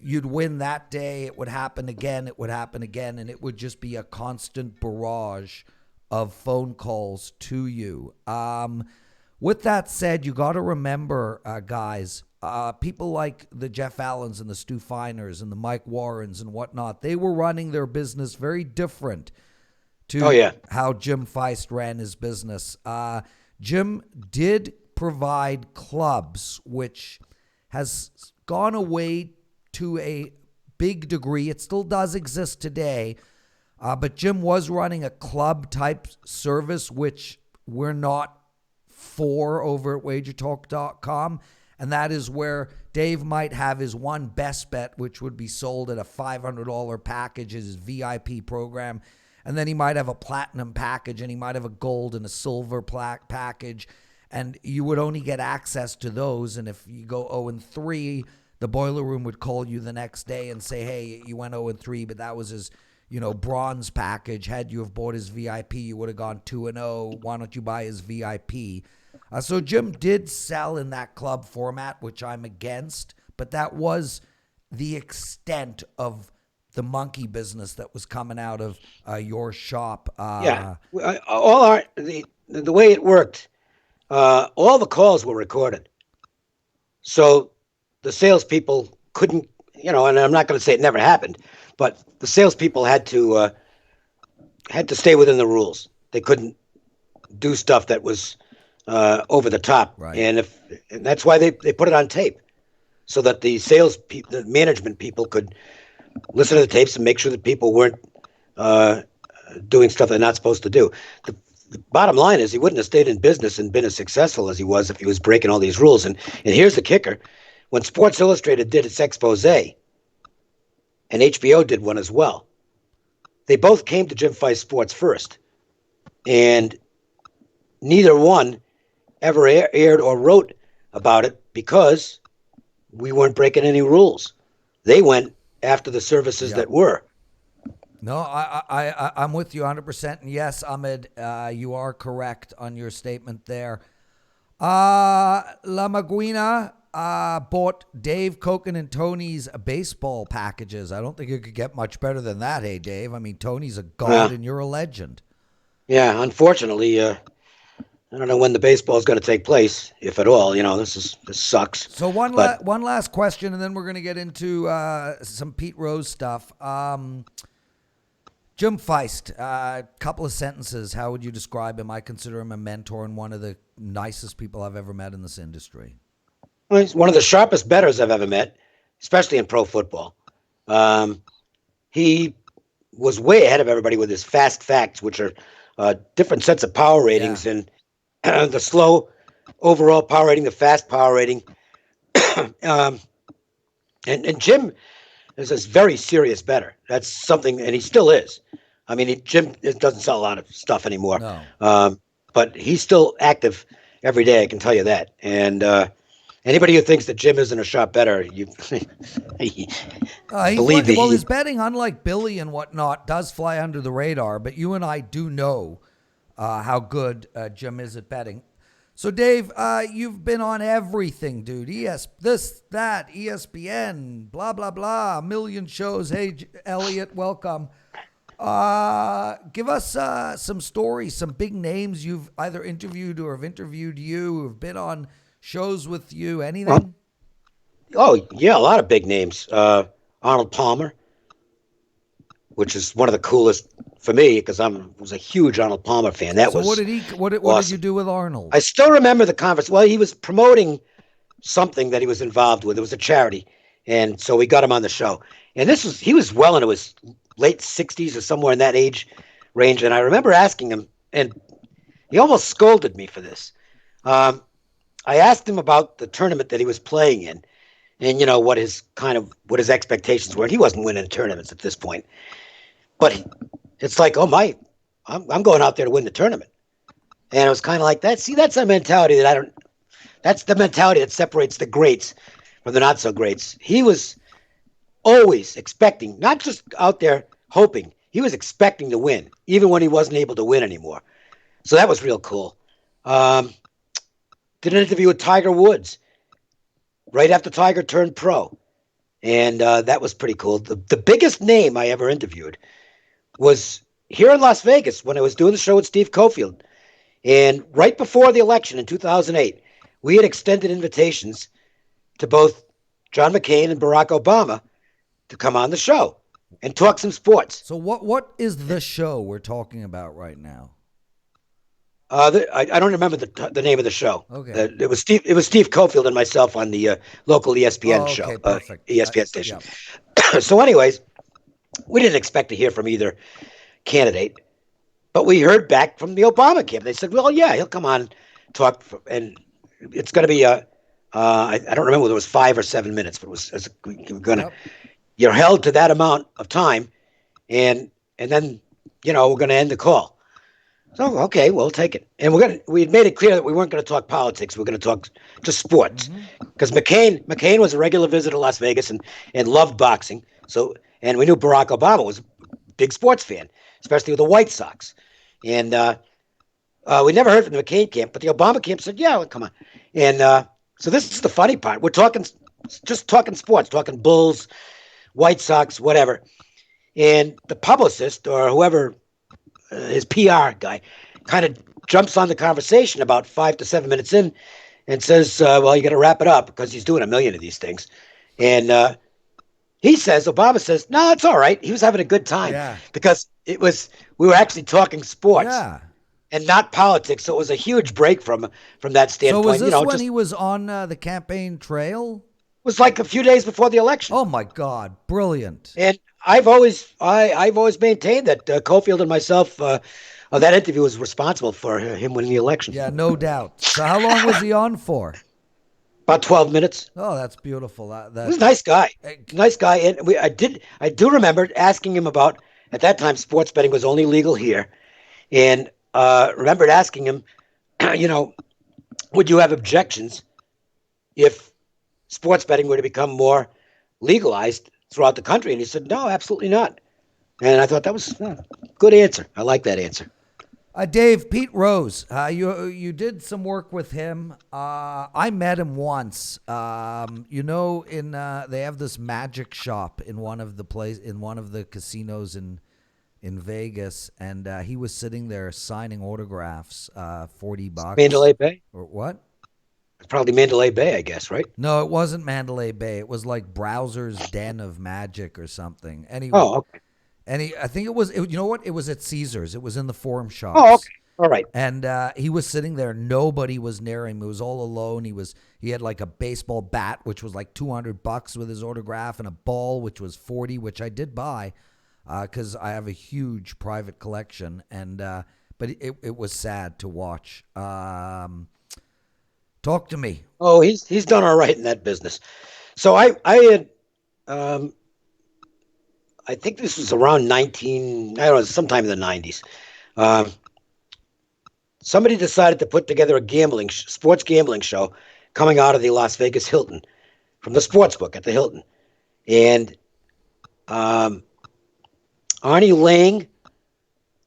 Speaker 1: You'd win that day. It would happen again. And it would just be a constant barrage of phone calls to you. With that said, you got to remember, guys, people like the Jeff Allens and the Stu Feiners and the Mike Warrens and whatnot, they were running their business very different to how Jim Feist ran his business. Jim did provide clubs, which has gone away to a big degree. It still does exist today, but Jim was running a club-type service, which we're not for over at WagerTalk.com, and that is where Dave might have his one best bet, which would be sold at a $500 package, his VIP program, and then he might have a platinum package, and he might have a gold and a silver package, and you would only get access to those. And if you go 0-3, the boiler room would call you the next day and say, hey, you went 0-3, but that was his bronze package. Had you have bought his VIP, you would have gone 2-0. Why don't you buy his VIP? So Jim did sell in that club format, which I'm against, but that was the extent of the monkey business that was coming out of your shop.
Speaker 2: The way it worked, all the calls were recorded. So the salespeople couldn't, and I'm not going to say it never happened, but the salespeople had to stay within the rules. They couldn't do stuff that was over the top,
Speaker 1: right.
Speaker 2: And that's why they put it on tape, so that the the management people could listen to the tapes and make sure that people weren't doing stuff they're not supposed to do. The bottom line is he wouldn't have stayed in business and been as successful as he was if he was breaking all these rules. And here's the kicker: when Sports Illustrated did its expose, and HBO did one as well, they both came to Jim Feist Sports first, and neither one ever aired or wrote about it because we weren't breaking any rules. They went after the services that were.
Speaker 1: No, I'm with you 100%. And yes, Ahmed, you are correct on your statement there. La Maguina bought Dave Cokin and Tony's baseball packages. I don't think it could get much better than that, hey, Dave? I mean, Tony's a god and you're a legend.
Speaker 2: Yeah, unfortunately, I don't know when the baseball is going to take place, if at all. This sucks.
Speaker 1: So one last question, and then we're going to get into some Pete Rose stuff. Jim Feist, couple of sentences. How would you describe him? I consider him a mentor and one of the nicest people I've ever met in this industry.
Speaker 2: Well, he's one of the sharpest bettors I've ever met, especially in pro football. He was way ahead of everybody with his fast facts, which are different sets of power ratings, and the slow overall power rating, the fast power rating. And Jim is a very serious bettor. That's something, and he still is. I mean, Jim doesn't sell a lot of stuff anymore.
Speaker 1: No.
Speaker 2: But he's still active every day, I can tell you that. And anybody who thinks that Jim isn't a sharp bettor, believe me.
Speaker 1: Well, his betting, unlike Billy and whatnot, does fly under the radar, but you and I do know how good Jim is at betting. So, Dave, you've been on everything, dude. This, that, ESPN, blah, blah, blah, a million shows. Hey, Elliot, welcome. Give us some stories, some big names you've either interviewed or have interviewed you, who have been on shows with you, anything?
Speaker 2: A lot of big names. Arnold Palmer, which is one of the coolest for me because I was a huge Arnold Palmer fan.
Speaker 1: So what did you do with Arnold?
Speaker 2: I still remember the conference. Well, he was promoting something that he was involved with. It was a charity, And so we got him on the show. And he was well into his late 60s or somewhere in that age range. And I remember asking him, and he almost scolded me for this. I asked him about the tournament that he was playing in, and what his expectations were. And he wasn't winning tournaments at this point, but it's like, oh my, I'm going out there to win the tournament. And it was kind of like that. See, that's a mentality that I don't. That's the mentality that separates the greats from the not so greats. He was always expecting, not just out there hoping. He was expecting to win, even when he wasn't able to win anymore. So that was real cool. Did an interview with Tiger Woods right after Tiger turned pro. And that was pretty cool. The biggest name I ever interviewed was here in Las Vegas when I was doing the show with Steve Cofield. And right before the election in 2008, we had extended invitations to both John McCain and Barack Obama to come on the show and talk some sports.
Speaker 1: So what is the show we're talking about right now?
Speaker 2: I don't remember the name of the show.
Speaker 1: Okay.
Speaker 2: It was Steve Cofield and myself on the local ESPN show,
Speaker 1: perfect.
Speaker 2: ESPN station. Yeah. So, anyways, we didn't expect to hear from either candidate, but we heard back from the Obama camp. They said, "Well, yeah, he'll come on, talk, and it's going to be I don't remember whether it was 5 or 7 minutes, but we're going to you're held to that amount of time, and then we're going to end the call." So, okay, we'll take it. And we had made it clear that we weren't going to talk politics. We were going to talk just sports. Because McCain was a regular visitor to Las Vegas and loved boxing. So, and we knew Barack Obama was a big sports fan, especially with the White Sox. And we never heard from the McCain camp, but the Obama camp said, yeah, well, come on. And so this is the funny part. We're just talking sports, talking Bulls, White Sox, whatever. And the publicist or whoever, his PR guy, kind of jumps on the conversation about 5 to 7 minutes in and says, well, you got to wrap it up, because he's doing a million of these things. And Obama says, no, it's all right. He was having a good time because we were actually talking sports and not politics. So it was a huge break from that standpoint.
Speaker 1: So was this when he was on the campaign trail?
Speaker 2: It was like a few days before the election.
Speaker 1: Oh my God. Brilliant.
Speaker 2: And I've always maintained that Cofield and myself, that interview was responsible for him winning the election.
Speaker 1: Yeah, no doubt. So how long was he on for?
Speaker 2: About 12 minutes.
Speaker 1: Oh, that's beautiful.
Speaker 2: He was a nice guy. Nice guy. And I do remember asking him about, at that time, sports betting was only legal here. And remembered asking him, would you have objections if sports betting were to become more legalized throughout the country? And he said, no, absolutely not. And I thought that was a good answer. I like that answer.
Speaker 1: Dave, Pete Rose, you did some work with him. I met him once. They have this magic shop in one of the casinos in Vegas, and he was sitting there signing autographs, $40.
Speaker 2: Mandalay Bay?
Speaker 1: Or what?
Speaker 2: It's probably Mandalay Bay, I guess, right?
Speaker 1: No, it wasn't Mandalay Bay. It was like Browser's Den of Magic or something. Anyway.
Speaker 2: Oh, okay.
Speaker 1: I think it was, you know what? It was at Caesars. It was in the Forum Shops.
Speaker 2: Oh, okay. All right.
Speaker 1: And he was sitting there. Nobody was near him. He was all alone. He had like a baseball bat, which was like $200 with his autograph, and a ball, which was $40, which I did buy because I have a huge private collection. And but it was sad to watch. Talk to me.
Speaker 2: Oh, he's done all right in that business. So I had, I think this was around sometime in the 90s. Somebody decided to put together a sports gambling show coming out of the Las Vegas Hilton, from the sports book at the Hilton. And Arnie Lang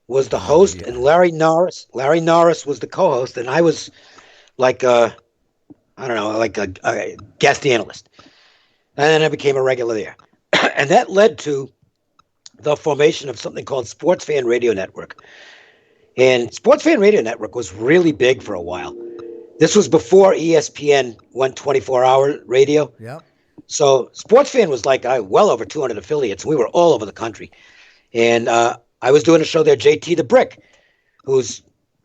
Speaker 2: was the host, and Larry Norris was the co-host, and I was like a guest analyst. And then I became a regular there. And that led to the formation of something called Sports Fan Radio Network. And Sports Fan Radio Network was really big for a while. This was before ESPN went 24-hour radio.
Speaker 1: Yep.
Speaker 2: So Sports Fan was like well over 200 affiliates. We were all over the country. And I was doing a show there, JT the Brick, who's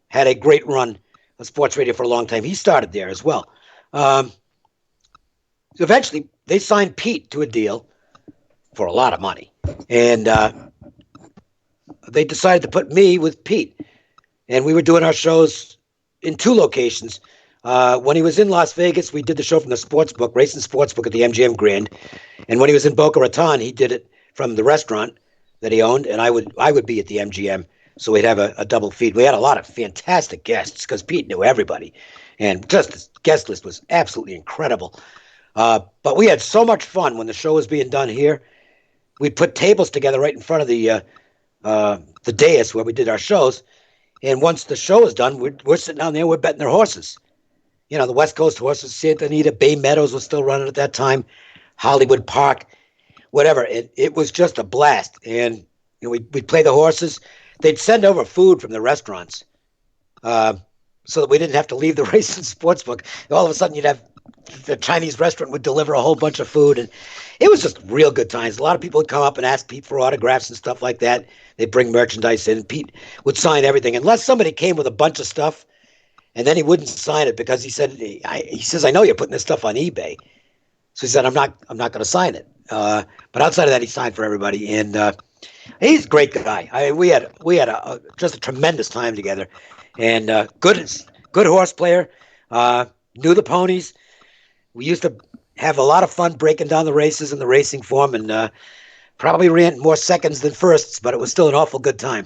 Speaker 2: had a great run of sports radio for a long time. He started there as well. So eventually, they signed Pete to a deal for a lot of money, and they decided to put me with Pete, and we were doing our shows in two locations. When he was in Las Vegas, we did the show from the sports book, Racing Sportsbook at the MGM Grand, and when he was in Boca Raton, he did it from the restaurant that he owned, and I would be at the MGM, so we'd have a double feed. We had a lot of fantastic guests because Pete knew everybody, and just the guest list was absolutely incredible. But we had so much fun when the show was being done here. We put tables together right in front of the dais where we did our shows, and once the show was done, we're sitting down there, we're betting their horses. You know, the West Coast horses, Santa Anita, Bay Meadows was still running at that time, Hollywood Park, whatever. It was just a blast. And we'd play the horses. They'd send over food from the restaurants so that we didn't have to leave the racing sports book. All of a sudden, you'd have the Chinese restaurant would deliver a whole bunch of food. And it was just real good times. A lot of people would come up and ask Pete for autographs and stuff like that. They'd bring merchandise in, and Pete would sign everything. Unless somebody came with a bunch of stuff, and then he wouldn't sign it because he says, I know you're putting this stuff on eBay. So he said, I'm not going to sign it. But outside of that, he signed for everybody. And he's a great guy. We had just a tremendous time together. And good horse player, knew the ponies. We used to have a lot of fun breaking down the races in the racing form, and probably ran more seconds than firsts, but it was still an awful good time.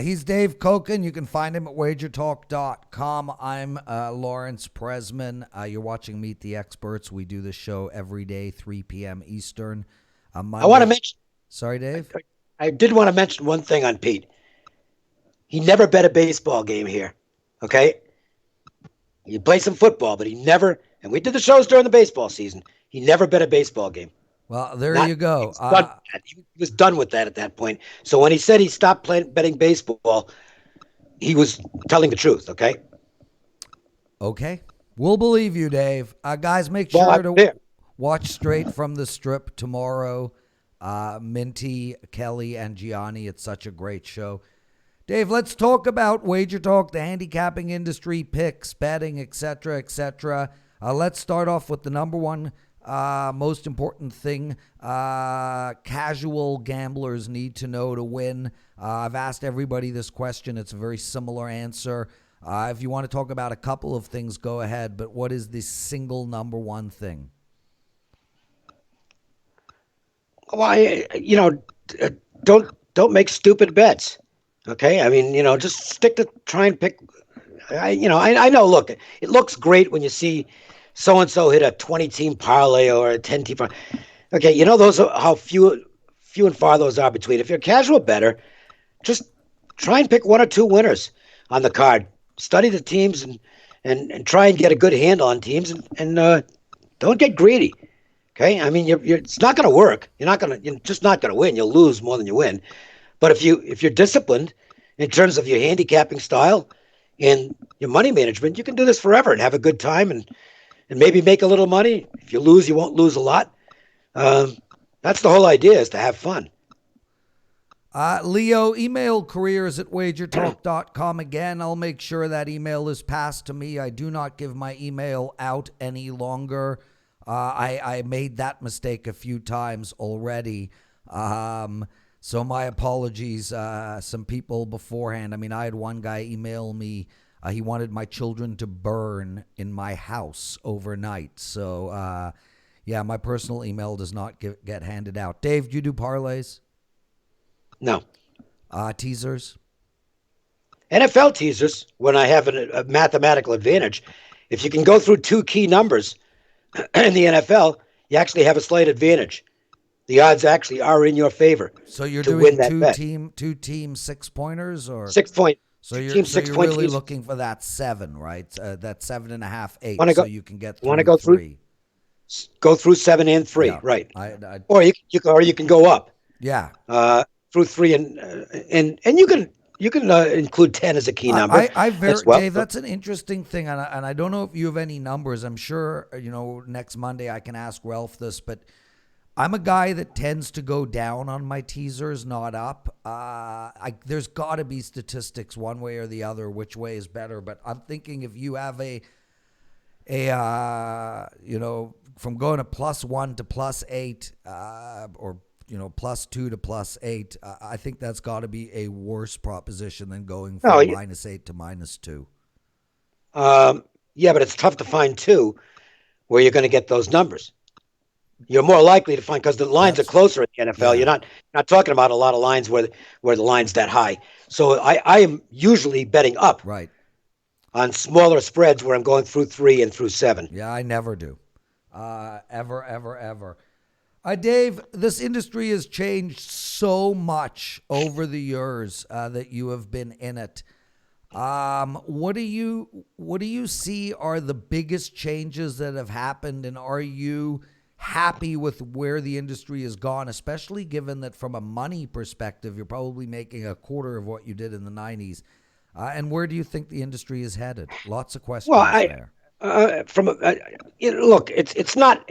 Speaker 1: He's Dave Cokin. You can find him at WagerTalk.com. I'm Lawrence Prezman. You're watching Meet the Experts. We do this show every day, 3 p.m. Eastern.
Speaker 2: I want to mention...
Speaker 1: Sorry, Dave?
Speaker 2: I did want to mention one thing on Pete. He never bet a baseball game here, okay? He played some football, but he never... And we did the shows during the baseball season. He never bet a baseball game.
Speaker 1: Well, there you go.
Speaker 2: He was done with that at that point. So when he said he stopped betting baseball, he was telling the truth, okay?
Speaker 1: Okay. We'll believe you, Dave. Guys, make sure to watch Straight from the Strip tomorrow. Minty, Kelly, and Gianni. It's such a great show. Dave, let's talk about Wager Talk, the handicapping industry, picks, betting, etc., etc. Let's start off with the number one most important thing casual gamblers need to know to win. I've asked everybody this question. It's a very similar answer. If you want to talk about a couple of things, go ahead. But what is the single number one thing?
Speaker 2: Well, don't make stupid bets. Okay, I mean, just stick to try and pick. I know. Look, it looks great when you see so and so hit a 20-team parlay or a 10-team parlay. Okay, those are how few and far those are between. If you're a casual bettor, just try and pick one or two winners on the card. Study the teams and try and get a good handle on teams and don't get greedy. Okay, I mean, it's not going to work. You're just not going to win. You'll lose more than you win. But if you're disciplined in terms of your handicapping style and your money management, you can do this forever and have a good time and maybe make a little money. If you lose, you won't lose a lot. That's the whole idea, is to have fun.
Speaker 1: Leo, email careers@wagertalk.com. Again, I'll make sure that email is passed to me. I do not give my email out any longer. I made that mistake a few times already. So my apologies. Some people beforehand. I mean, I had one guy email me. He wanted my children to burn in my house overnight. So, yeah, my personal email does not get handed out. Dave, do you do parlays?
Speaker 2: No.
Speaker 1: Teasers?
Speaker 2: NFL teasers, when I have a mathematical advantage. If you can go through two key numbers in the NFL, you actually have a slight advantage. The odds actually are in your favor.
Speaker 1: So you're doing two team 6-pointers or
Speaker 2: 6 point.
Speaker 1: So you're really looking for that 7, right? That 7.5, 8. So you can get through 3.
Speaker 2: Go through 7 and 3, yeah, right? Or you can go up.
Speaker 1: Yeah.
Speaker 2: Through 3 and you can include 10 as a key number.
Speaker 1: Dave, that's an interesting thing, and I don't know if you have any numbers. I'm sure next Monday I can ask Ralph this, but I'm a guy that tends to go down on my teasers, not up. There's got to be statistics one way or the other, which way is better. But I'm thinking if you have a from going to +1 to +8, or +2 to +8, I think that's got to be a worse proposition than going from -8 to -2.
Speaker 2: Yeah, but it's tough to find two where you're going to get those numbers. You're more likely to find, because the lines are closer in the NFL.
Speaker 1: Yeah.
Speaker 2: You're not talking about a lot of lines where the line's that high. So I am usually betting up
Speaker 1: Right.
Speaker 2: on smaller spreads where I'm going through 3 and through 7.
Speaker 1: Yeah, I never do. Ever. Dave, this industry has changed so much over the years that you have been in it. What do you see are the biggest changes that have happened, and are you happy with where the industry has gone, especially given that from a money perspective, you're probably making a quarter of what you did in the 90s? And where do you think the industry is headed? Lots of questions there.
Speaker 2: Look, it's not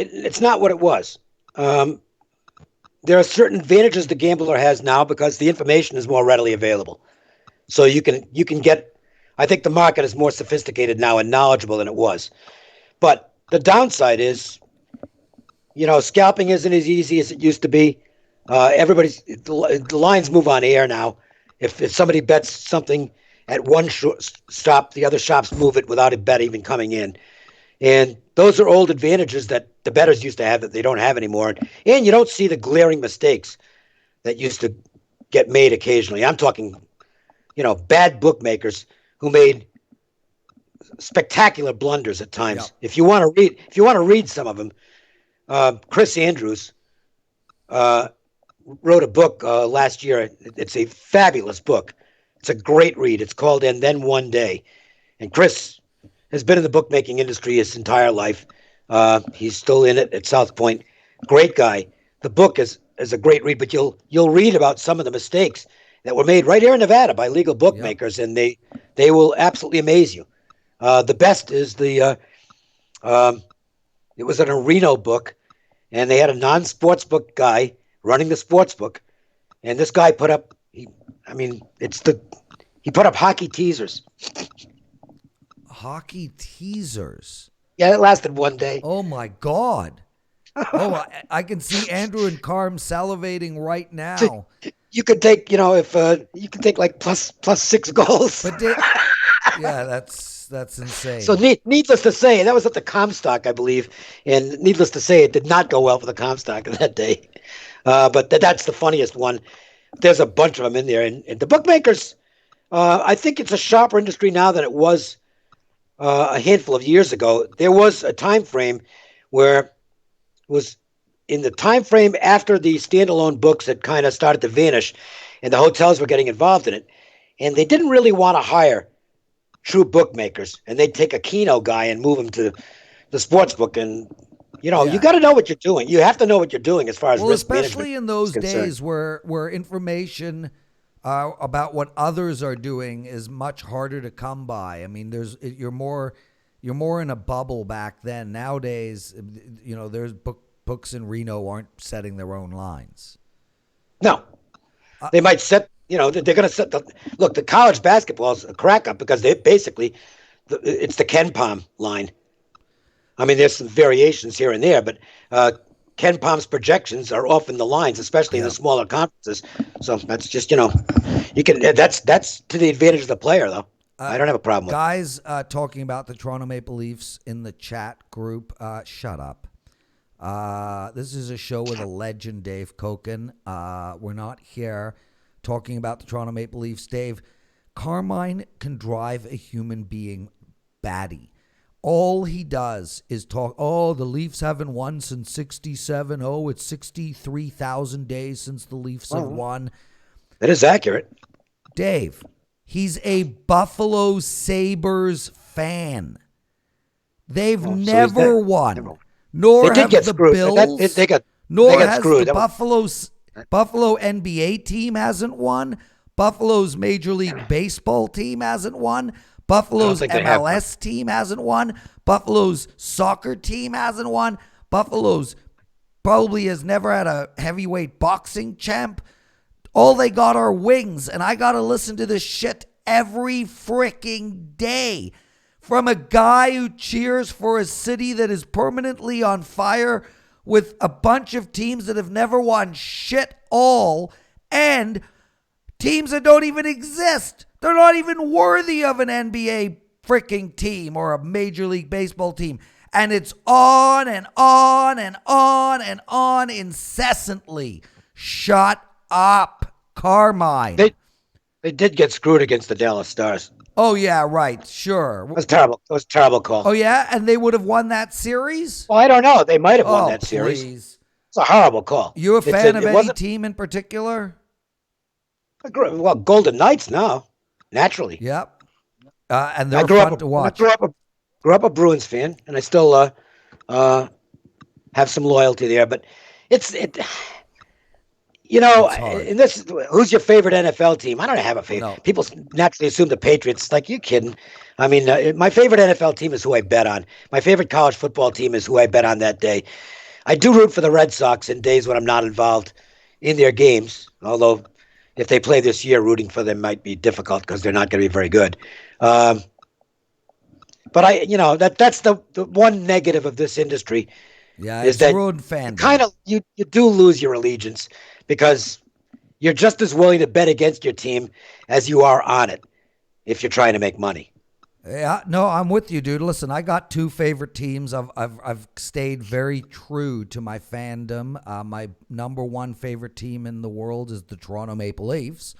Speaker 2: what it was. There are certain advantages the gambler has now because the information is more readily available. So you can get. I think the market is more sophisticated now and knowledgeable than it was. But the downside is, scalping isn't as easy as it used to be. The lines move on air now. If somebody bets something at one stop, the other shops move it without a bet even coming in. And those are old advantages that the bettors used to have that they don't have anymore. And you don't see the glaring mistakes that used to get made occasionally. I'm talking, bad bookmakers who made spectacular blunders at times.
Speaker 1: Yep.
Speaker 2: If you want to read some of them, Chris Andrews wrote a book last year. It's a fabulous book. It's a great read. It's called And Then One Day. And Chris has been in the bookmaking industry his entire life. He's still in it at South Point. Great guy. The book is a great read, but you'll read about some of the mistakes that were made right here in Nevada by legal bookmakers, and they will absolutely amaze you. The best is it was an Reno book, and they had a non-sports book guy running the sports book, and this guy put up hockey teasers.
Speaker 1: Hockey teasers.
Speaker 2: Yeah, it lasted one day.
Speaker 1: Oh my God. Oh, I can see Andrew and Carm salivating right now.
Speaker 2: You could take, if you could take like plus 6 goals.
Speaker 1: But yeah, that's insane.
Speaker 2: So needless to say, that was at the Comstock, I believe, and needless to say, it did not go well for the Comstock that day. But that's the funniest one. There's a bunch of them in there, and the bookmakers. I think it's a sharper industry now than it was a handful of years ago. There was a time frame where it was in the time frame after the standalone books had kind of started to vanish, and the hotels were getting involved in it, and they didn't really want to hire true bookmakers, and they'd take a Keno guy and move him to the sports book, and you got to know what you're doing. You have to know what you're doing as far as risk management
Speaker 1: especially in those
Speaker 2: is concerned.
Speaker 1: days where information about what others are doing is much harder to come by. I mean, you're more in a bubble back then. Nowadays, there's books in Reno aren't setting their own lines.
Speaker 2: No, they might set. They're going to set the college basketball is a crack up because it's the Ken Palm line. I mean, there's some variations here and there, but Ken Palm's projections are often the lines, especially in the smaller conferences. So that's just, you can. That's to the advantage of the player, though. I don't have a problem with it.
Speaker 1: Guys talking about the Toronto Maple Leafs in the chat group. Shut up. This is a show with a legend, Dave Cokin. We're not here talking about the Toronto Maple Leafs. Dave, Carmine can drive a human being batty. All he does is talk, the Leafs haven't won since 67. Oh, it's 63,000 days since the Leafs have won.
Speaker 2: That is accurate.
Speaker 1: Dave, he's a Buffalo Sabres fan. They've never won. Nor have the Bills. Nor has the Buffalo NBA team hasn't won. Buffalo's Major League Baseball team hasn't won. Buffalo's MLS team hasn't won. Buffalo's soccer team hasn't won. Buffalo's probably has never had a heavyweight boxing champ. All they got are wings, and I got to listen to this shit every freaking day from a guy who cheers for a city that is permanently on fire with a bunch of teams that have never won shit all and teams that don't even exist. They're not even worthy of an NBA freaking team or a Major League Baseball team. And it's on and on and on and on incessantly. Shut up, Carmine.
Speaker 2: They did get screwed against the Dallas Stars.
Speaker 1: Oh, yeah, right. Sure.
Speaker 2: It was terrible. It was a terrible call.
Speaker 1: Oh, yeah? And they would have won that series?
Speaker 2: Well, I don't know. They might have won that series.
Speaker 1: Please.
Speaker 2: It's a horrible call.
Speaker 1: You a fan of any team in particular?
Speaker 2: Well, Golden Knights now, naturally.
Speaker 1: Yep. And they're fun to watch.
Speaker 2: I grew up a Bruins fan, and I still have some loyalty there. But and this, who's your favorite NFL team? I don't have a favorite. No. People naturally assume the Patriots. Like, you kidding? I mean, my favorite NFL team is who I bet on. My favorite college football team is who I bet on that day. I do root for the Red Sox in days when I'm not involved in their games, although if they play this year, rooting for them might be difficult because they're not going to be very good. But that's the one negative of this industry.
Speaker 1: Yeah, is that
Speaker 2: you do lose your allegiance because you're just as willing to bet against your team as you are on it if you're trying to make money.
Speaker 1: Yeah, no, I'm with you, dude. Listen, I got two favorite teams. I've stayed very true to my fandom. My number one favorite team in the world is the Toronto Maple Leafs,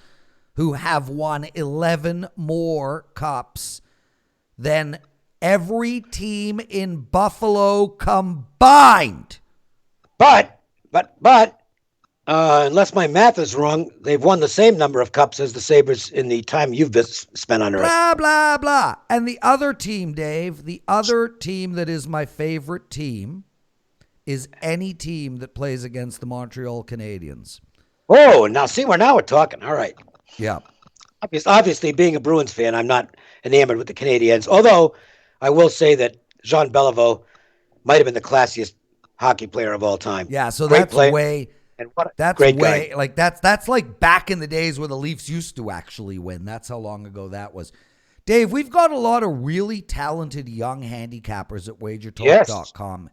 Speaker 1: who have won 11 more cups than every team in Buffalo combined.
Speaker 2: But unless my math is wrong, they've won the same number of cups as the Sabres in the time you've spent under it.
Speaker 1: Blah, blah, blah. And the other team, Dave, the other team that is my favorite team is any team that plays against the Montreal Canadiens.
Speaker 2: Oh, now we're talking. All right.
Speaker 1: Yeah.
Speaker 2: Obviously, being a Bruins fan, I'm not enamored with the Canadiens, although I will say that Jean Beliveau might have been the classiest hockey player of all time.
Speaker 1: Yeah, so that's way...
Speaker 2: And what
Speaker 1: that's
Speaker 2: great
Speaker 1: way
Speaker 2: guy.
Speaker 1: Like that's like back in the days where the Leafs used to actually win. That's how long ago that was. Dave, we've got a lot of really talented young handicappers at WagerTalk.com.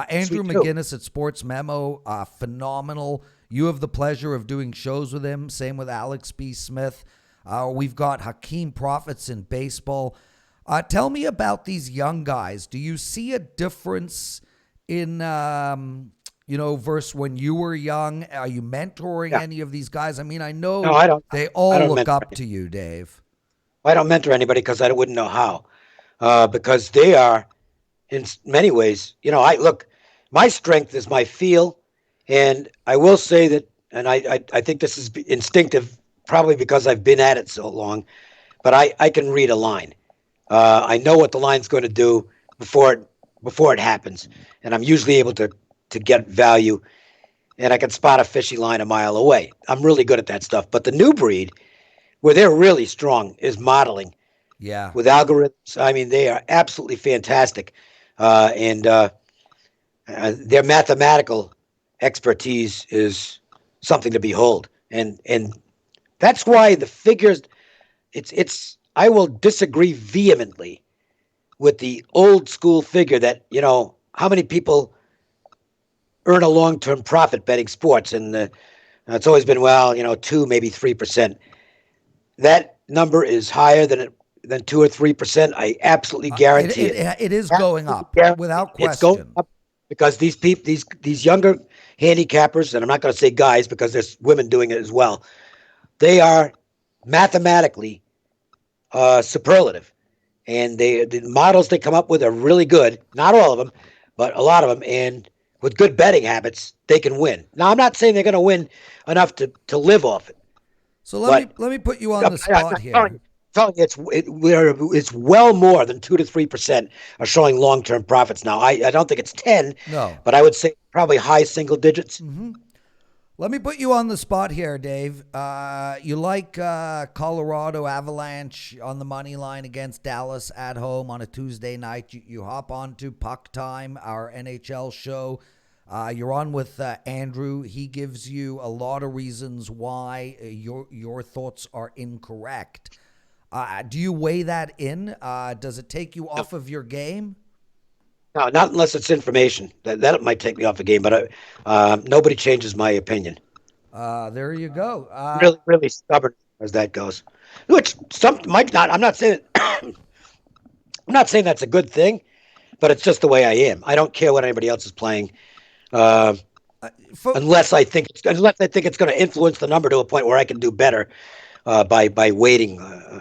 Speaker 1: Andrew McGinnis at Sports Memo, phenomenal. You have the pleasure of doing shows with him. Same with Alex B. Smith. We've got Hakeem Profits in baseball. Tell me about these young guys. Do you see a difference in versus when you were young? Are you mentoring any of these guys? I mean, I know
Speaker 2: I don't.
Speaker 1: They all look up to you, Dave.
Speaker 2: I don't mentor anybody because I wouldn't know how. Because they are, in many ways, my strength is my feel. And I will say that, and I think this is instinctive, probably because I've been at it so long, but I can read a line. I know what the line's going to do before it happens. And I'm usually able to get value, and I can spot a fishy line a mile away. I'm really good at that stuff. But the new breed, where they're really strong, is modeling.
Speaker 1: Yeah.
Speaker 2: With algorithms. I mean, they are absolutely fantastic. And their mathematical expertise is something to behold. And that's why the figures, I will disagree vehemently with the old school figure that, how many people earn a long-term profit betting sports, and it's always been 2, maybe 3%. That number is higher than 2 or 3%. I absolutely guarantee it.
Speaker 1: It is going up without question.
Speaker 2: It's going up because these people, these younger handicappers, and I'm not going to say guys because there's women doing it as well. They are mathematically superlative, and the models they come up with are really good. Not all of them, but a lot of them, and with good betting habits, they can win. Now, I'm not saying they're going to win enough to live off it.
Speaker 1: So let me put you on the spot here.
Speaker 2: Telling you, it's well more than 2 to 3% are showing long-term profits now. I don't think it's 10, but I would say probably high single digits.
Speaker 1: Mm-hmm. Let me put you on the spot here, Dave. You like Colorado Avalanche on the money line against Dallas at home on a Tuesday night. You hop on to Puck Time, our NHL show. You're on with Andrew. He gives you a lot of reasons why your thoughts are incorrect. Do you weigh that in? Does it take you off of your game?
Speaker 2: No, not unless it's information. That might take me off the game, but nobody changes my opinion.
Speaker 1: There you go.
Speaker 2: Really, really stubborn as that goes. Which some might not. I'm not saying. I'm not saying that's a good thing, but it's just the way I am. I don't care what anybody else is playing, unless I think it's going to influence the number to a point where I can do better by waiting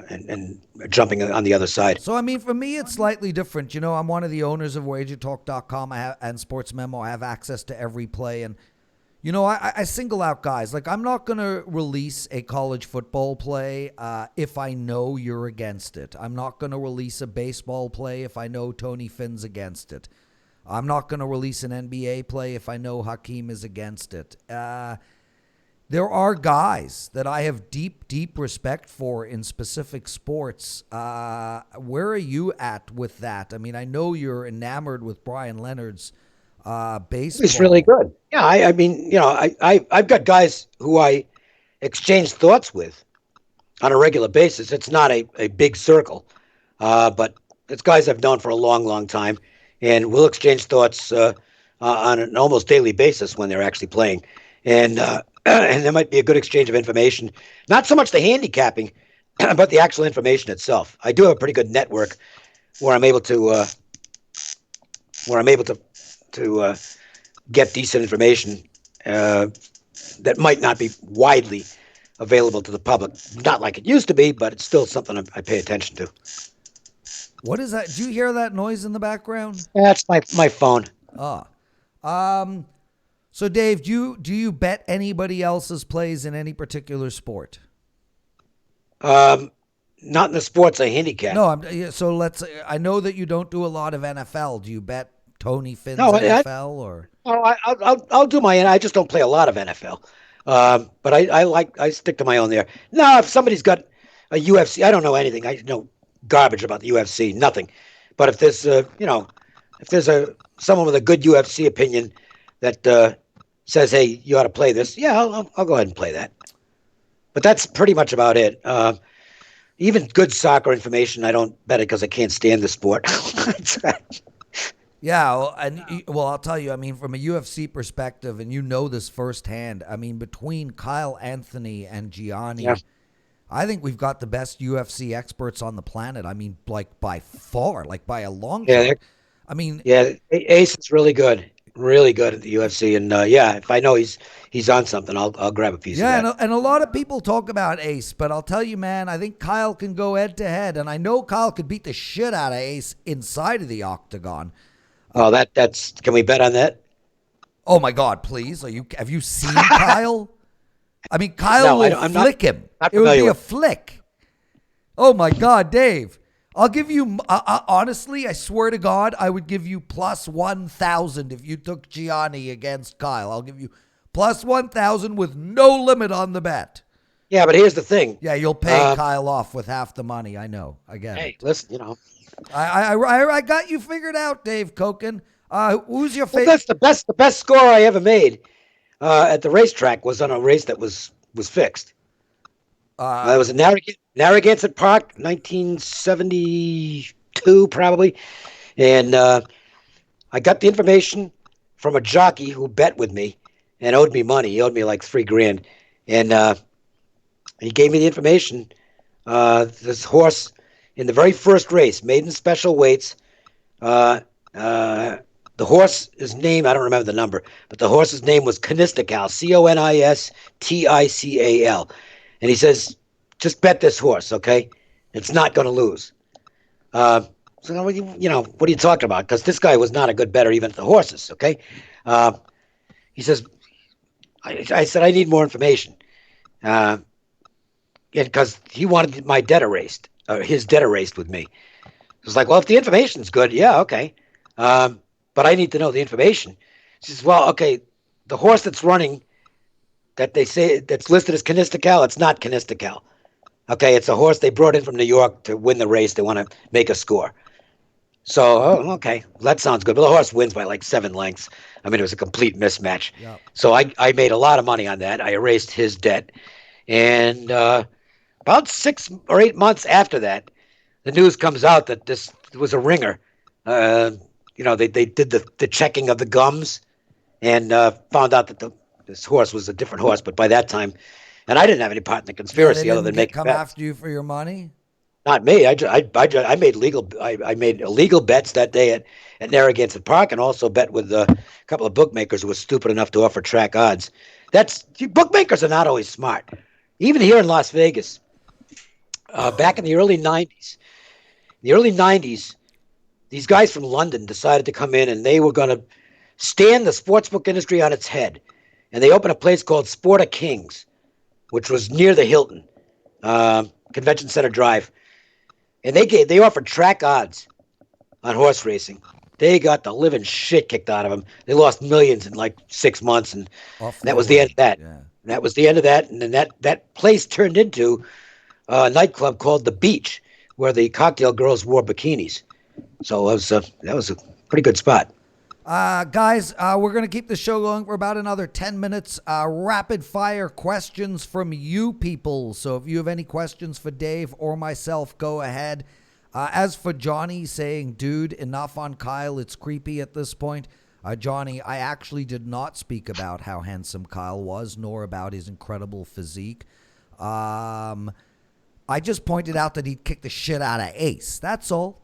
Speaker 2: and jumping on the other side.
Speaker 1: So, I mean, for me, it's slightly different. You know, I'm one of the owners of WagerTalk.com and Sports Memo. I have access to every play. And, you know, I single out guys. Like, I'm not going to release a college football play if I know you're against it. I'm not going to release a baseball play if I know Tony Finn's against it. I'm not going to release an NBA play if I know Hakeem is against it. There are guys that I have deep, deep respect for in specific sports. Where are you at with that? I mean, I know you're enamored with Brian Leonard's baseball.
Speaker 2: He's really good. Yeah, I mean, you know, I've got guys who I exchange thoughts with on a regular basis. It's not a big circle, but it's guys I've known for a long, long time, and we'll exchange thoughts on an almost daily basis when they're actually playing. And there might be a good exchange of information. Not so much the handicapping, but the actual information itself. I do have a pretty good network where I'm able to get decent information that might not be widely available to the public. Not like it used to be, but it's still something I pay attention to.
Speaker 1: What is that? Do you hear that noise in the background?
Speaker 2: That's my phone.
Speaker 1: So, Dave, do you bet anybody else's plays in any particular sport?
Speaker 2: Not in the sports I handicap.
Speaker 1: No, I know that you don't do a lot of NFL. Do you bet Tony Finn's NFL or?
Speaker 2: No, I'll do my. I just don't play a lot of NFL. But I stick to my own there. Now, if somebody's got a UFC, I don't know anything. I know garbage about the UFC, nothing. But if there's someone with a good UFC opinion that says, hey, you ought to play this, yeah, I'll go ahead and play that. But that's pretty much about it. Even good soccer information, I don't bet it because I can't stand the sport.
Speaker 1: Yeah, I'll tell you, I mean, from a UFC perspective, and you know this firsthand, I mean, between Kyle Anthony and Gianni, yeah. I think we've got the best UFC experts on the planet. I mean, like by far, like by a long shot. I mean,
Speaker 2: yeah, Ace is really good at the UFC, and if I know he's on something, I'll grab a piece of that.
Speaker 1: Yeah, and a lot of people talk about Ace, but I'll tell you, man, I think Kyle can go head to head, and I know Kyle could beat the shit out of Ace inside of the octagon.
Speaker 2: Oh, that's. Can we bet on that?
Speaker 1: Oh my God, please! Have you seen Kyle? I mean, Kyle will flick him. It would be a flick. Oh my God, Dave! I'll give you. Honestly, I swear to God, I would give you plus 1,000 if you took Gianni against Kyle. I'll give you plus 1,000 with no limit on the bet.
Speaker 2: Yeah, but here's the thing.
Speaker 1: Yeah, you'll pay Kyle off with half the money. I know. I get it.
Speaker 2: Hey, listen, you know.
Speaker 1: I got you figured out, Dave Cokin. Who's your favorite?
Speaker 2: Well, the best score I ever made at the racetrack was on a race that was fixed. It was in Narragansett Park, 1972 probably, and I got the information from a jockey who bet with me and owed me money. He owed me like $3,000, and he gave me the information. This horse. In the very first race, maiden special weights, the horse's name, I don't remember the number, but the horse's name was Conistical, Conistical. And he says, just bet this horse, okay? It's not going to lose. So, you know, what are you talking about? Because this guy was not a good bettor even at the horses, okay? He says, I said, I need more information. Because he wanted my debt erased. His debt erased with me. It was like, well, if the information's good, yeah, okay. But I need to know the information. She says, well, okay, the horse that's running that they say that's listed as Conistical, it's not Conistical. Okay, it's a horse they brought in from New York to win the race. They want to make a score. So, okay, well, that sounds good. But the horse wins by like 7 lengths. I mean, it was a complete mismatch. Yep. So I made a lot of money on that. I erased his debt. And about about 6 or 8 months after that, the news comes out that this was a ringer. They did the checking of the gums and found out that this horse was a different horse. But by that time, and I didn't have any part in the
Speaker 1: Yeah, they
Speaker 2: conspiracy other
Speaker 1: didn't
Speaker 2: than making
Speaker 1: come
Speaker 2: bets.
Speaker 1: after you for your money?
Speaker 2: Not me. I made illegal bets that day at Narragansett Park, and also bet with a couple of bookmakers who were stupid enough to offer track odds. Bookmakers are not always smart. Even here in Las Vegas, back in the early '90s, these guys from London decided to come in, and they were going to stand the sportsbook industry on its head. And they opened a place called Sport of Kings, which was near the Hilton Convention Center Drive. And they offered track odds on horse racing. They got the living shit kicked out of them. They lost millions in like 6 months, and that was the end of that.
Speaker 1: Yeah.
Speaker 2: That was the end of that. And then that place turned into a nightclub called The Beach, where the cocktail girls wore bikinis. So that was a pretty good spot.
Speaker 1: Guys, we're going to keep the show going for about another 10 minutes. Rapid fire questions from you people. So if you have any questions for Dave or myself, go ahead. As for Johnny saying, dude, enough on Kyle, it's creepy at this point. Johnny, I actually did not speak about how handsome Kyle was, nor about his incredible physique. I just pointed out that he'd kick the shit out of Ace. That's all.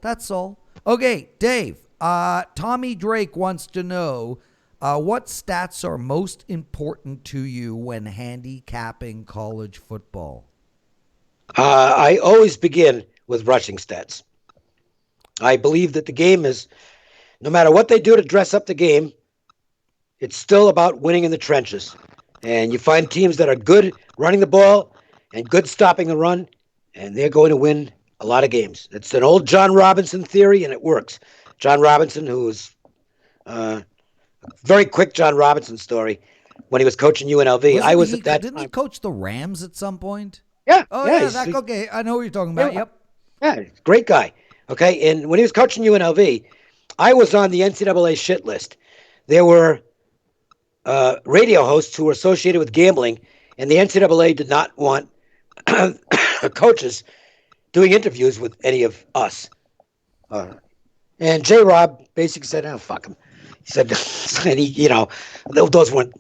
Speaker 1: Okay, Dave. Tommy Drake wants to know what stats are most important to you when handicapping college football?
Speaker 2: I always begin with rushing stats. I believe that the game is, no matter what they do to dress up the game, it's still about winning in the trenches. And you find teams that are good running the ball and good stopping the run, and they're going to win a lot of games. It's an old John Robinson theory, and it works. John Robinson, who was a very quick John Robinson story when he was coaching UNLV.
Speaker 1: Didn't he coach the Rams at some point?
Speaker 2: Yeah.
Speaker 1: Oh, yeah. Okay, I know what you're talking about.
Speaker 2: Yeah,
Speaker 1: Yep.
Speaker 2: Yeah, great guy. Okay, and when he was coaching UNLV, I was on the NCAA shit list. There were radio hosts who were associated with gambling, and the NCAA did not want coaches doing interviews with any of us. And J-Rob basically said, "Oh, fuck him." He said, and those weren't,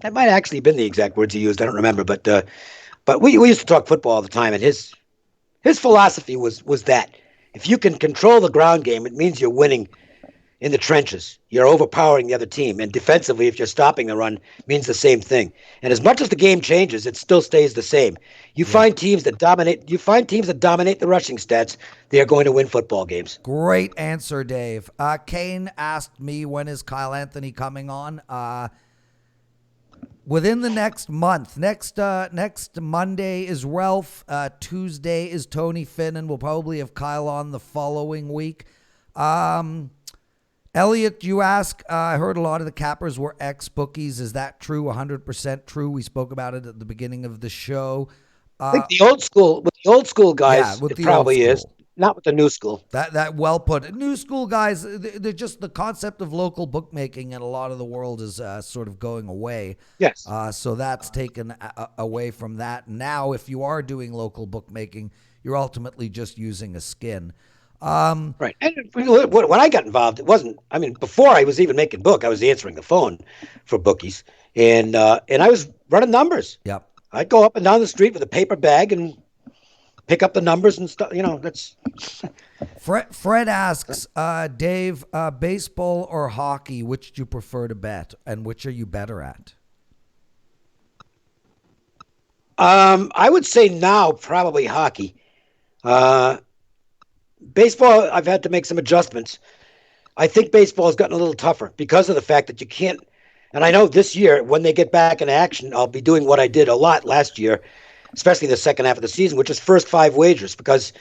Speaker 2: that might actually have been the exact words he used. I don't remember, but we used to talk football all the time, and his philosophy was that if you can control the ground game, it means you're winning in the trenches. You're overpowering the other team. And defensively, if you're stopping the run, means the same thing. And as much as the game changes, it still stays the same. You find teams that dominate the rushing stats, they're going to win football games.
Speaker 1: Great answer, Dave. Kane asked me, when is Kyle Anthony coming on? Within the next month. Next Monday is Ralph. Tuesday is Tony Finn, and we'll probably have Kyle on the following week. Elliot, you ask, I heard a lot of the cappers were ex-bookies. Is that true? 100% true? We spoke about it at the beginning of the show.
Speaker 2: I think with the old school guys, it probably is. Not with the new school.
Speaker 1: That well put. New school guys, they're just, the concept of local bookmaking in a lot of the world is sort of going away.
Speaker 2: Yes.
Speaker 1: So that's taken away from that. Now, if you are doing local bookmaking, you're ultimately just using a skin.
Speaker 2: Right. And when I got involved, it wasn't, before I was even making book, I was answering the phone for bookies, and I was running numbers.
Speaker 1: Yep.
Speaker 2: I'd go up and down the street with a paper bag and pick up the numbers and stuff. That's.
Speaker 1: Fred asks, Dave, baseball or hockey, which do you prefer to bet, and which are you better at?
Speaker 2: I would say now probably hockey. Baseball, I've had to make some adjustments. I think baseball has gotten a little tougher because of the fact that you can't. And I know this year, when they get back in action, I'll be doing what I did a lot last year, especially the second half of the season, which is first 5 wagers, because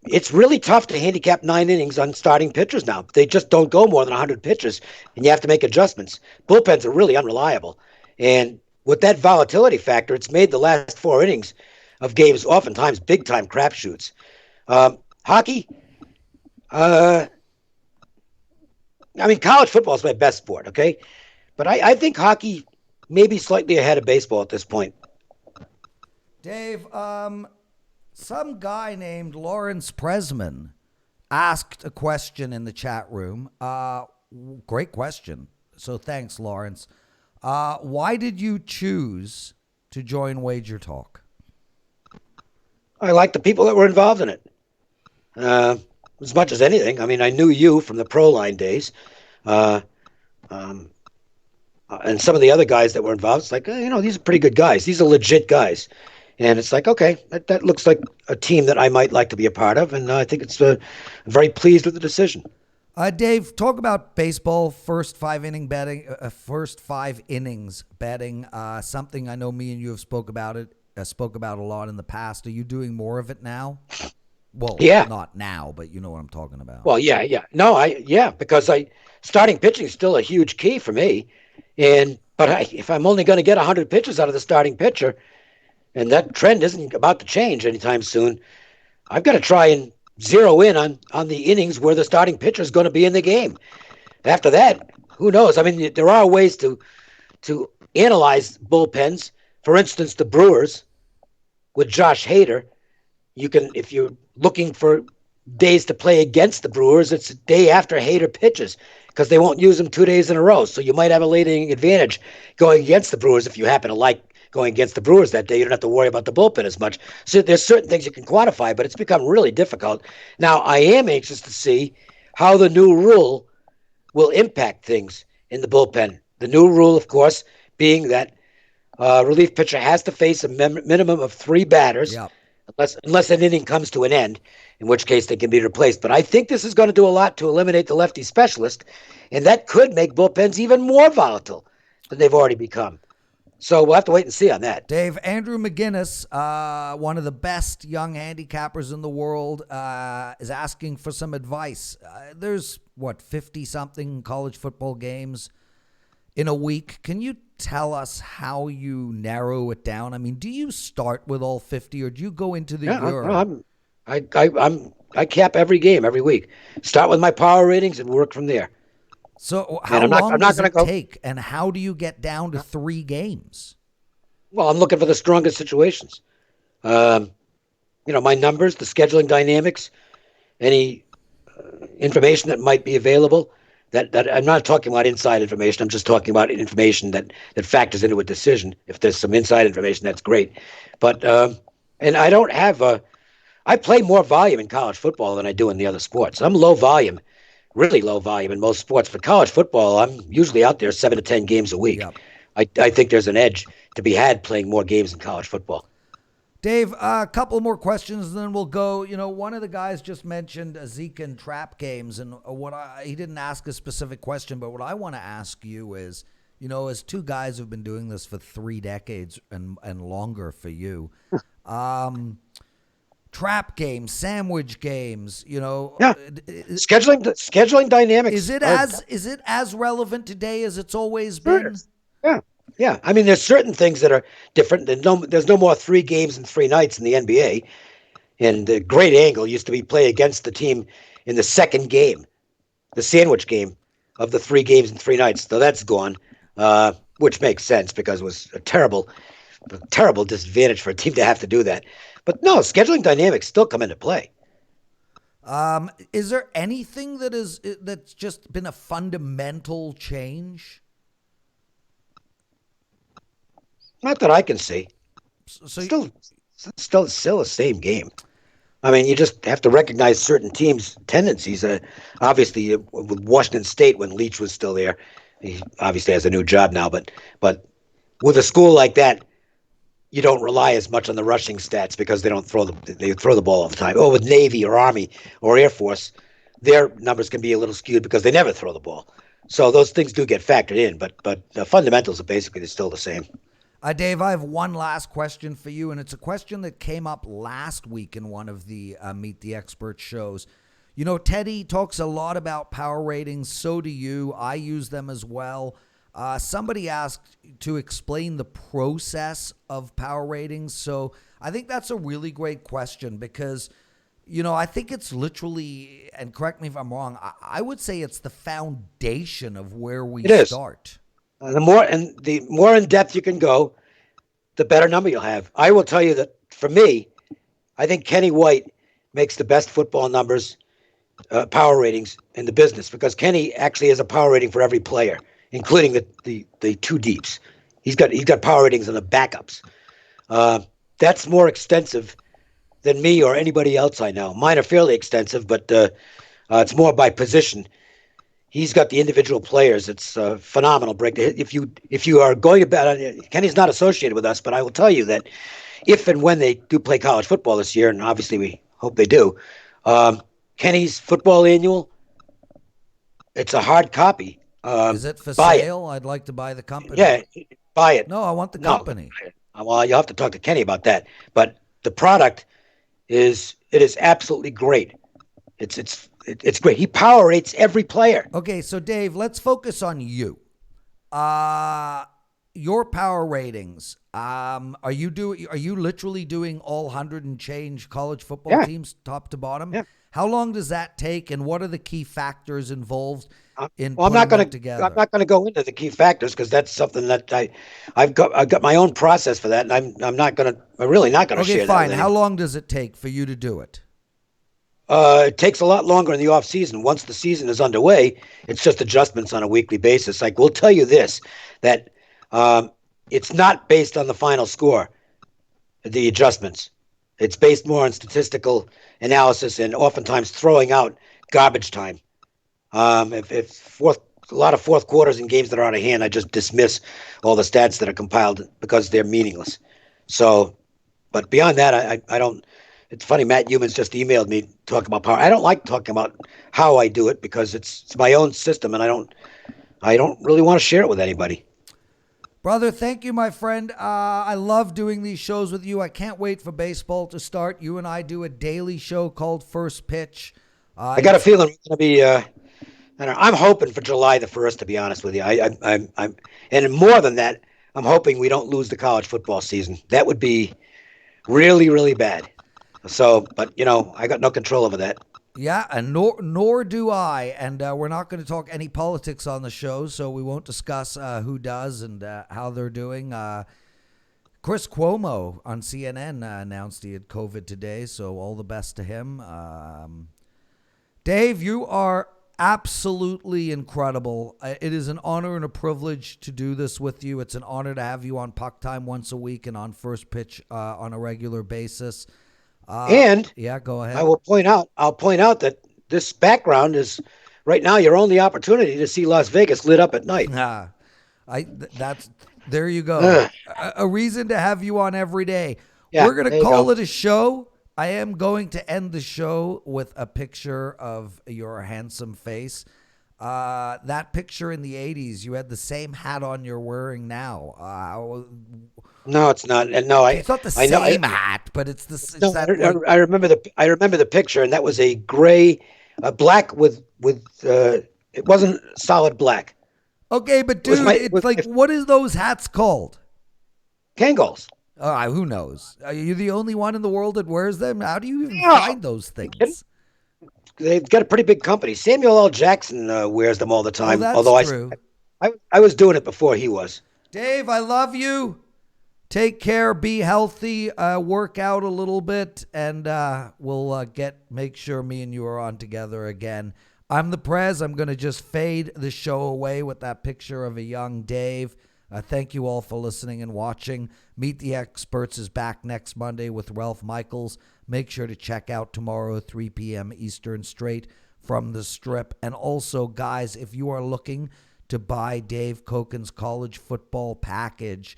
Speaker 2: it's really tough to handicap 9 innings on starting pitchers now. They just don't go more than 100 pitches, and you have to make adjustments. Bullpens are really unreliable. And with that volatility factor, it's made the last 4 innings of games oftentimes big-time crapshoots. Hockey, college football is my best sport, okay? But I think hockey may be slightly ahead of baseball at this point.
Speaker 1: Dave, Some guy named Lawrence Prezman asked a question in the chat room. Great question. So thanks, Lawrence. Why did you choose to join WagerTalk?
Speaker 2: I like the people that were involved in it. As much as anything. I mean, I knew you from the Proline days. And some of the other guys that were involved, it's like, these are pretty good guys. These are legit guys. And it's like, okay, that looks like a team that I might like to be a part of. And I think I'm very pleased with the decision.
Speaker 1: Dave, talk about baseball, first 5 innings betting, something I know me and you have spoke about a lot in the past. Are you doing more of it now? Well,
Speaker 2: yeah.
Speaker 1: Not now, but you know what I'm talking about.
Speaker 2: Well, yeah. No, because starting pitching is still a huge key for me. But if I'm only going to get 100 pitches out of the starting pitcher, and that trend isn't about to change anytime soon, I've got to try and zero in on the innings where the starting pitcher is going to be in the game. After that, who knows? I mean, there are ways to analyze bullpens. For instance, the Brewers with Josh Hader. You can, if you're looking for days to play against the Brewers, it's a day after Hader pitches because they won't use him 2 days in a row. So you might have a late inning advantage going against the Brewers if you happen to like going against the Brewers that day. You don't have to worry about the bullpen as much. So there's certain things you can quantify, but it's become really difficult. Now, I am anxious to see how the new rule will impact things in the bullpen. The new rule, of course, being that relief pitcher has to face a minimum of 3 batters.
Speaker 1: Yep.
Speaker 2: Unless an inning comes to an end, in which case they can be replaced. But I think this is going to do a lot to eliminate the lefty specialist, and that could make bullpens even more volatile than they've already become. So we'll have to wait and see on that.
Speaker 1: Dave, Andrew McGinnis, one of the best young handicappers in the world, is asking for some advice. There's, 50-something college football games in a week. Can you tell us how you narrow it down? I mean, do you start with all 50 or do you go into the year?
Speaker 2: I cap every game every week. Start with my power ratings and work from there.
Speaker 1: So how long does it take, and how do you get down to 3 games?
Speaker 2: Well, I'm looking for the strongest situations. My numbers, the scheduling dynamics, any information that might be available. That I'm not talking about inside information. I'm just talking about information that factors into a decision. If there's some inside information, that's great. But and I don't have I play more volume in college football than I do in the other sports. I'm low volume, really low volume in most sports. For college football, I'm usually out there 7 to 10 games a week. Yep. I think there's an edge to be had playing more games in college football.
Speaker 1: Dave, a couple more questions, and then we'll go. One of the guys just mentioned Zeke and trap games, and he didn't ask a specific question, but what I want to ask you is, as 2 guys who've been doing this for 3 decades and longer for you, trap games, sandwich games,
Speaker 2: scheduling dynamics.
Speaker 1: Is it as relevant today as it's always been?
Speaker 2: Yeah. I mean, there's certain things that are different. There's no more 3 games and 3 nights in the NBA. And the great angle used to be play against the team in the second game, the sandwich game of the 3 games and 3 nights. So that's gone, which makes sense because it was a terrible disadvantage for a team to have to do that. But no, scheduling dynamics still come into play.
Speaker 1: Is there anything that's just been a fundamental change?
Speaker 2: Not that I can see. Still the same game. I mean, you just have to recognize certain teams' tendencies. Obviously, with Washington State, when Leach was still there, he obviously has a new job now. But with a school like that, you don't rely as much on the rushing stats because they throw the ball all the time. Or with Navy or Army or Air Force, their numbers can be a little skewed because they never throw the ball. So those things do get factored in. But the fundamentals are basically still the same.
Speaker 1: Dave, I have one last question for you, and it's a question that came up last week in one of the Meet the Expert shows. Teddy talks a lot about power ratings. So do you. I use them as well. Somebody asked to explain the process of power ratings. So I think that's a really great question because, I think it's literally, and correct me if I'm wrong, I would say it's the foundation of where we start.
Speaker 2: The more in depth you can go, the better number you'll have. I will tell you that for me, I think Kenny White makes the best football numbers, power ratings in the business, because Kenny actually has a power rating for every player, including the two deeps. He's got power ratings on the backups. That's more extensive than me or anybody else I know. Mine are fairly extensive, but it's more by position. He's got the individual players. It's a phenomenal break. If you are going about it, Kenny's not associated with us, but I will tell you that if and when they do play college football this year, and obviously we hope they do, Kenny's football annual, it's a hard copy.
Speaker 1: Is it for
Speaker 2: Buy
Speaker 1: sale? I'd like to buy the company.
Speaker 2: Yeah, buy it.
Speaker 1: No, I want the
Speaker 2: No.
Speaker 1: company.
Speaker 2: Well, you'll have to talk to Kenny about that. But the product is absolutely great. It's great. He power rates every player.
Speaker 1: Okay, so Dave, let's focus on you. Your power ratings. Are you literally doing all 100 and change college football teams top to bottom?
Speaker 2: Yeah.
Speaker 1: How long does that take, and what are the key factors involved in
Speaker 2: Well,
Speaker 1: putting them together?
Speaker 2: I'm not going to go into the key factors, because that's something that I've got my own process for that, and I'm really not going to share
Speaker 1: Okay, fine.
Speaker 2: that.
Speaker 1: How long does it take for you to do it?
Speaker 2: It takes a lot longer in the off season. Once the season is underway, it's just adjustments on a weekly basis. Like, we'll tell you this, that it's not based on the final score, the adjustments. It's based more on statistical analysis and oftentimes throwing out garbage time. If a lot of fourth quarters in games that are out of hand, I just dismiss all the stats that are compiled because they're meaningless. So, but beyond that, I don't. It's funny, Matt Humans just emailed me talking about power. I don't like talking about how I do it, because it's my own system, and I don't really want to share it with anybody.
Speaker 1: Brother, thank you, my friend. I love doing these shows with you. I can't wait for baseball to start. You and I do a daily show called First Pitch.
Speaker 2: I got a feeling it's going to be. I don't know, I'm hoping for July the 1st, to be honest with you. I'm and more than that, I'm hoping we don't lose the college football season. That would be really, really bad. So, but I got no control over that.
Speaker 1: Yeah, and nor do I. And we're not going to talk any politics on the show, so we won't discuss who does and how they're doing. Chris Cuomo on CNN announced he had COVID today, so all the best to him. Dave, you are absolutely incredible. It is an honor and a privilege to do this with you. It's an honor to have you on Puck Time once a week and on First Pitch on a regular basis.
Speaker 2: And
Speaker 1: yeah, go ahead.
Speaker 2: I'll point out that this background is right now your only opportunity to see Las Vegas lit up at night.
Speaker 1: There you go. A reason to have you on every day.
Speaker 2: Yeah,
Speaker 1: we're going to call it a show. I am going to end the show with a picture of your handsome face. That picture in the 80s, you had the same hat on you're wearing now.
Speaker 2: No, it's not. And no,
Speaker 1: it's not the same hat, but it's the.
Speaker 2: No, I remember the picture, and that was a gray, black with it wasn't solid black.
Speaker 1: Okay, but dude, what is those hats called?
Speaker 2: Kangol.
Speaker 1: Who knows? Are you the only one in the world that wears them? How do you even find those things?
Speaker 2: They've got a pretty big company. Samuel L. Jackson wears them all the time.
Speaker 1: That's
Speaker 2: although
Speaker 1: true.
Speaker 2: I was doing it before he was.
Speaker 1: Dave, I love you. Take care. Be healthy. Work out a little bit, and we'll make sure me and you are on together again. I'm the Prez. I'm going to just fade the show away with that picture of a young Dave. Thank you all for listening and watching. Meet the Experts is back next Monday with Ralph Michaels. Make sure to check out tomorrow, 3 p.m. Eastern, straight from the Strip. And also, guys, if you are looking to buy Dave Cokin's college football package,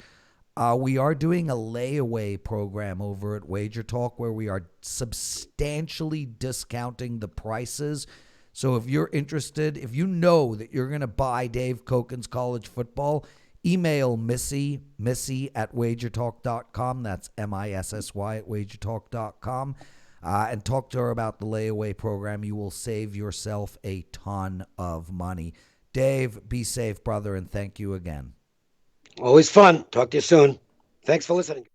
Speaker 1: we are doing a layaway program over at WagerTalk where we are substantially discounting the prices. So if you're interested, if you know that you're going to buy Dave Cokin's college football, email Missy at WagerTalk.com. That's MISSY at WagerTalk.com. And talk to her about the layaway program. You will save yourself a ton of money. Dave, be safe, brother, and thank you again.
Speaker 2: Always fun. Talk to you soon. Thanks for listening.